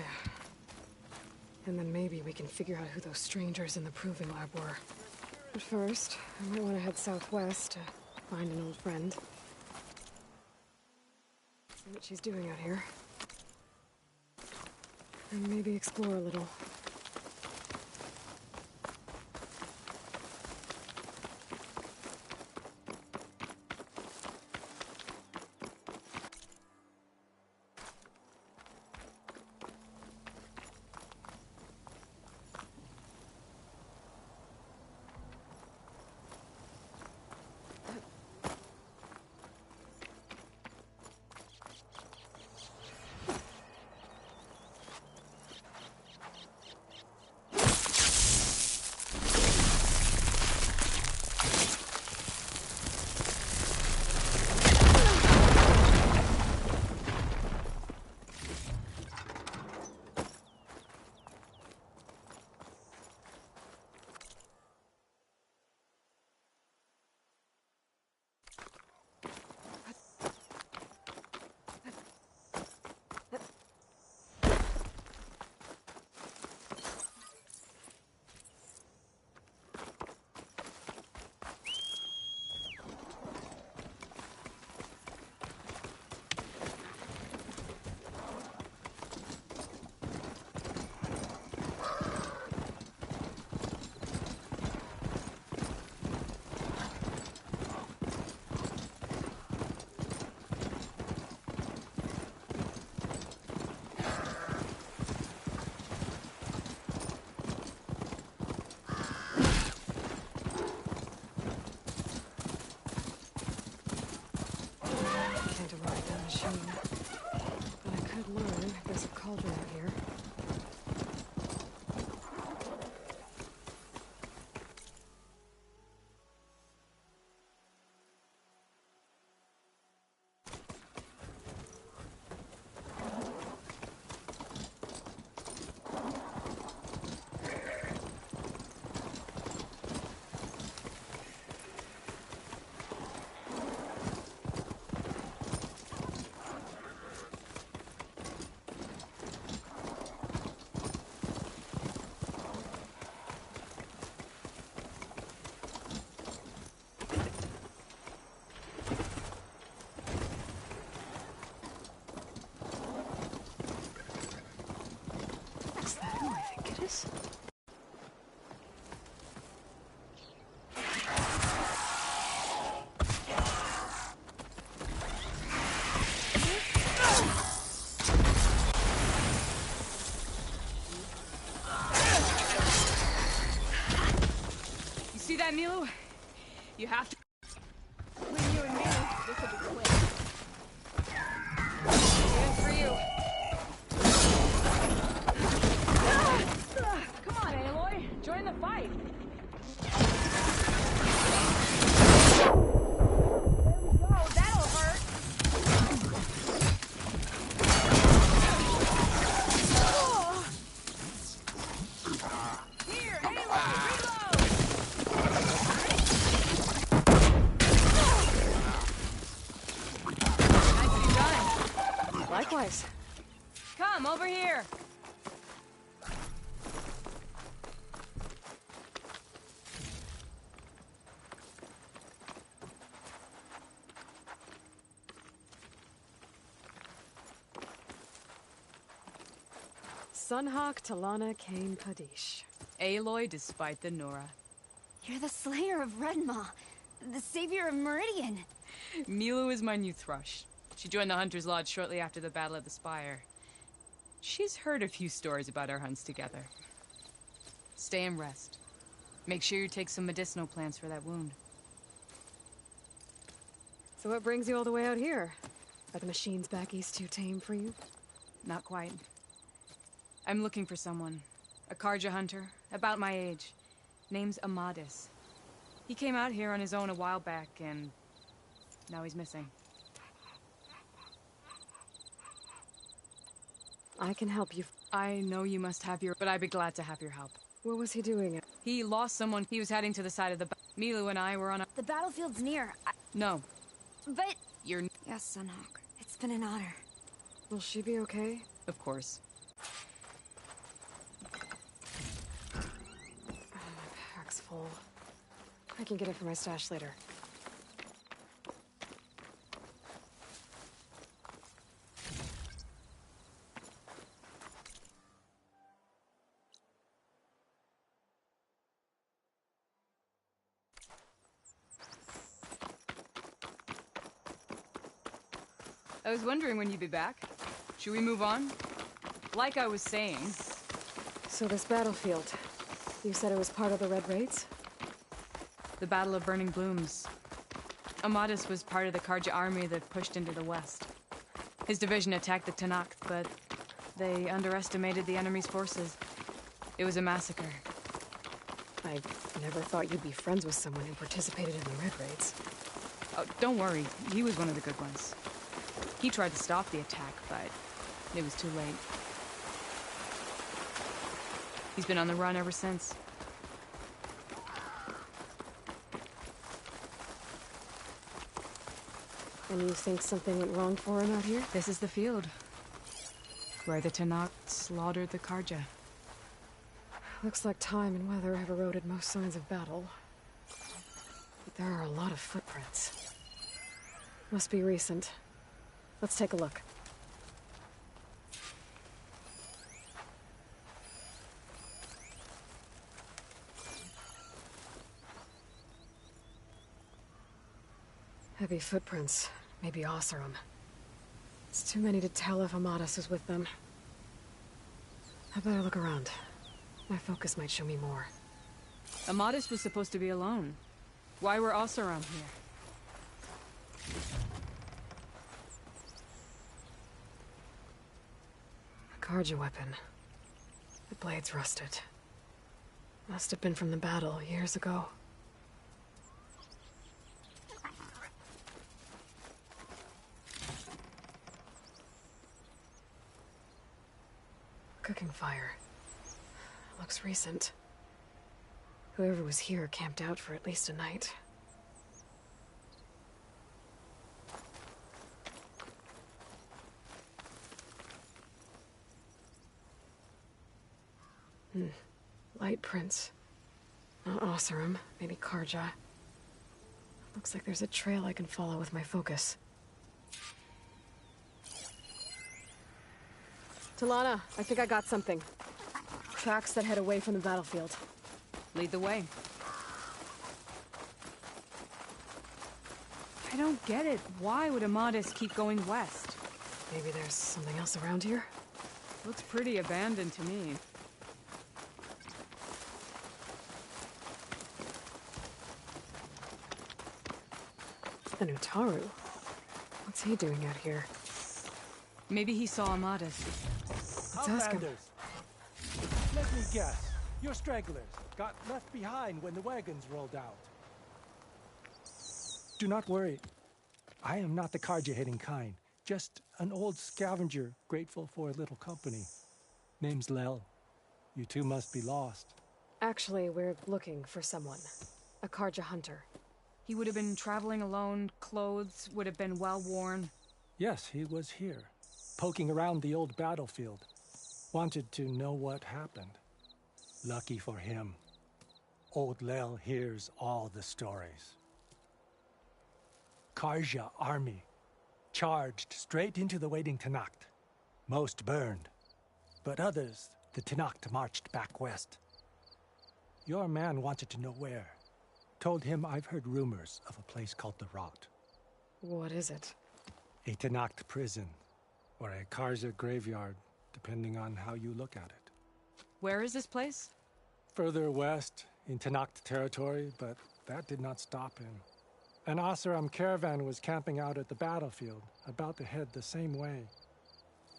A: And then maybe we can figure out who those strangers in the Proving Lab were. But first, I might want to head southwest to find an old friend. See what she's doing out here. And maybe explore a little. But I could learn if there's a cauldron out here. Is that who I think it is?
S: You see that, Milu? You have to... Between you and me, this will be quick. Good for you. Come on, Aloy. Join the fight. There we go. That'll hurt. Here, Aloy, reload. Nicely done.
A: Likewise.
S: Come over here.
A: Sunhawk Talana Kane Padish.
S: Aloy despite the Nora.
T: You're the slayer of Redmaw, the savior of Meridian. Milu is my new thrush. She joined the Hunter's Lodge shortly after the Battle of the Spire. She's heard a few stories about our hunts together. Stay and rest. Make sure you take some medicinal plants for that wound.
A: So what brings you all the way out here? Are the machines back east too tame for you?
T: Not quite. I'm looking for someone. A Karja hunter, about my age. Name's Amadis. He came out here on his own a while back, and now he's missing.
A: I can help you.
T: I know you must have your... but I'd be glad to have your help.
A: What was he doing?
T: He lost someone. He was heading to the side of the... Milu and I were on a...
U: The battlefield's near.
T: No.
U: But...
T: You're...
U: Yes, Sunhawk. It's been an honor.
A: Will she be okay?
T: Of course.
A: Oh, my pack's full. I can get it from my stash later.
T: I was wondering when you'd be back. Should we move on? Like I was saying...
A: So this battlefield, you said it was part of the Red Raids?
T: The Battle of Burning Blooms. Amadis was part of the Karja army that pushed into the west. His division attacked the Tenakth, but they underestimated the enemy's forces. It was a massacre.
A: I never thought you'd be friends with someone who participated in the Red Raids.
T: Oh, don't worry. He was one of the good ones. He tried to stop the attack, but it was too late. He's been on the run ever since.
A: And you think something went wrong for him out here?
T: This is the field. Where the Tenakth slaughtered the Karja.
A: Looks like time and weather have eroded most signs of battle. But there are a lot of footprints. Must be recent. Let's take a look. Heavy footprints. Maybe Oseram. It's too many to tell if Amadis is with them. I better look around. My focus might show me more.
T: Amadis was supposed to be alone. Why were Oseram here?
A: A Karja weapon. The blade's rusted. Must have been from the battle years ago. Cooking fire. Looks recent. Whoever was here camped out for at least a night. Light prints. Not Oseram, maybe Karja. Looks like there's a trail I can follow with my focus. Talana, I think I got something. Tracks that head away from the battlefield.
T: Lead the way. I don't get it. Why would Amadis keep going west?
A: Maybe there's something else around here?
T: Looks pretty abandoned to me.
A: And Utaru. What's he doing out here?
T: Maybe he saw Amadis.
A: Let's ask him.
B: Let me guess. You're stragglers. Got left behind when the wagons rolled out. Do not worry. I am not the Karja-hating kind. Just an old scavenger grateful for a little company. Name's Lel. You two must be lost.
A: Actually, we're looking for someone. A Karja hunter.
T: He would have been traveling alone, clothes would have been well worn.
B: Yes, he was here, poking around the old battlefield. Wanted to know what happened. Lucky for him, old Lel hears all the stories. Karja army charged straight into the waiting Tenakth. Most burned, but others, the Tenakth marched back west. Your man wanted to know where. Told him I've heard rumors of a place called the Rot.
A: What is it?
B: A Tenakth prison, or a Karja graveyard, depending on how you look at it.
T: Where is this place?
B: Further west, in Tenakth territory, but that did not stop him. An Oseram caravan was camping out at the battlefield, about to head the same way.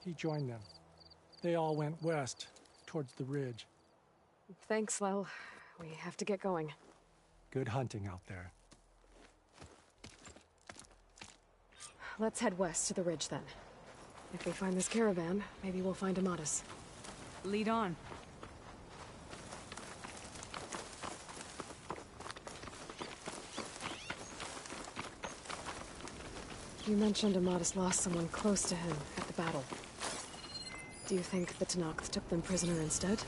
B: He joined them. They all went west, towards the ridge.
A: Thanks, Lel. We have to get going.
B: Good hunting out there.
A: Let's head west to the ridge, then. If we find this caravan, maybe we'll find Amadis.
T: Lead on.
A: You mentioned Amadis lost someone close to him at the battle. Do you think the Tenakth took them prisoner instead?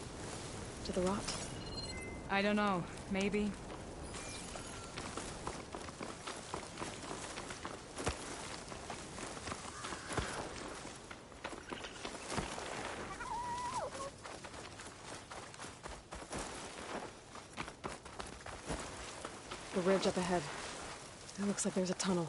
A: To the rot?
T: I don't know. Maybe.
A: The ridge up ahead. It looks like there's a tunnel.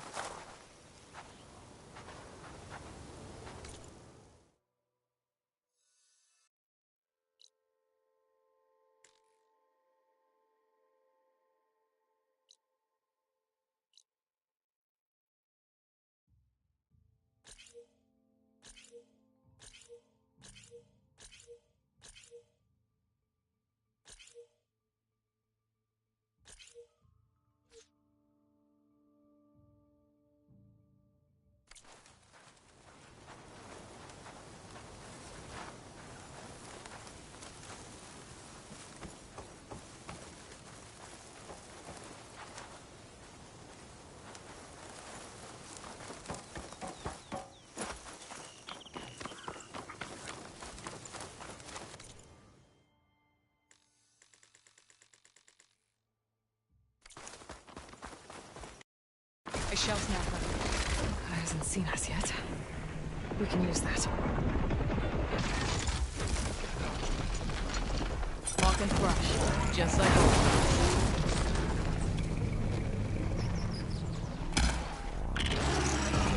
T: A shell snapper.
A: He hasn't seen us yet. We can use that.
T: Walk and brush, just like always.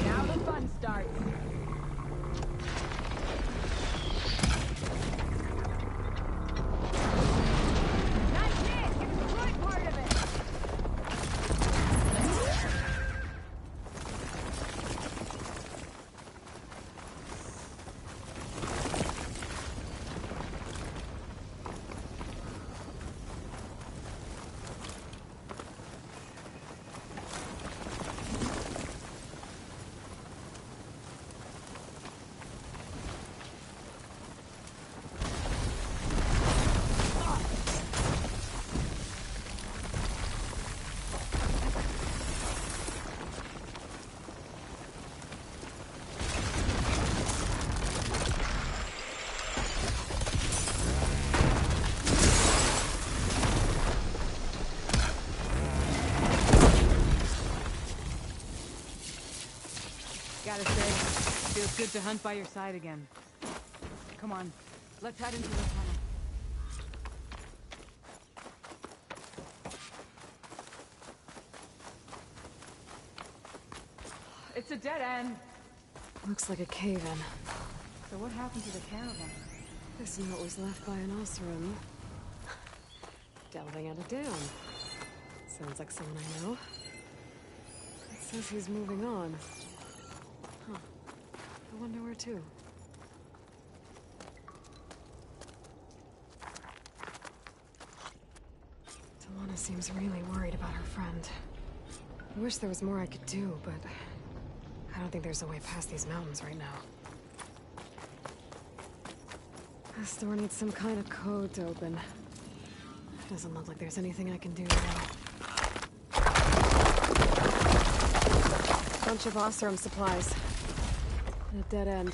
T: Now the fun starts. Gotta say, feels good to hunt by your side again. Come on, let's head into the tunnel. It's a dead end.
A: Looks like a cave-in.
T: So what happened to the caravan?
A: This note was left by an Oseram. Delving at a dam. Sounds like someone I know. It says he's moving on. Huh. I wonder where to. Tawana seems really worried about her friend. I wish there was more I could do, but I don't think there's a way past these mountains right now. This door needs some kind of code to open. Doesn't look like there's anything I can do now. Bunch of Oseram supplies. And a dead end.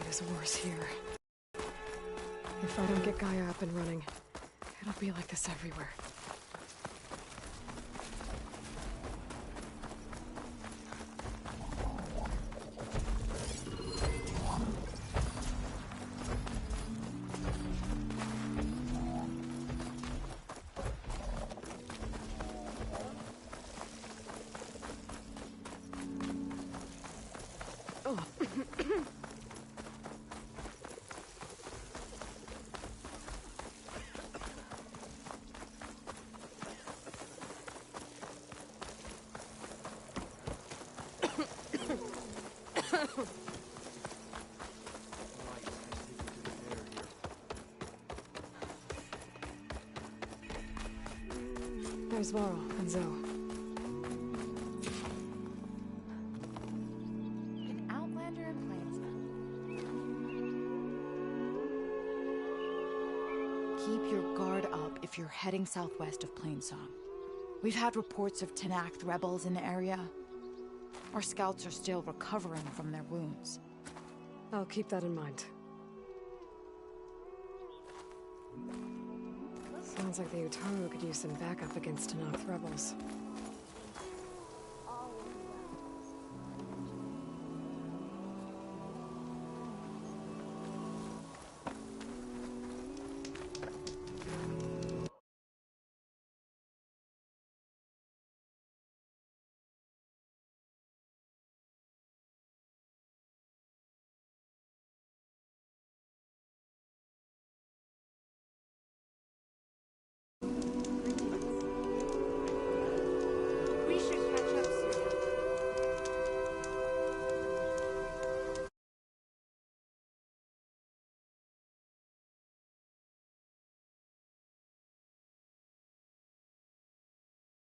A: It is worse here. If I don't get Gaia up and running, it'll be like this everywhere. There's Varl and Zoe.
E: An Outlander in Plainsong. Keep your guard up if you're heading southwest of Plainsong. We've had reports of Tenakth rebels in the area. Our scouts are still recovering from their wounds.
A: I'll keep that in mind. Sounds like the Utaru could use some backup against Tenakth rebels.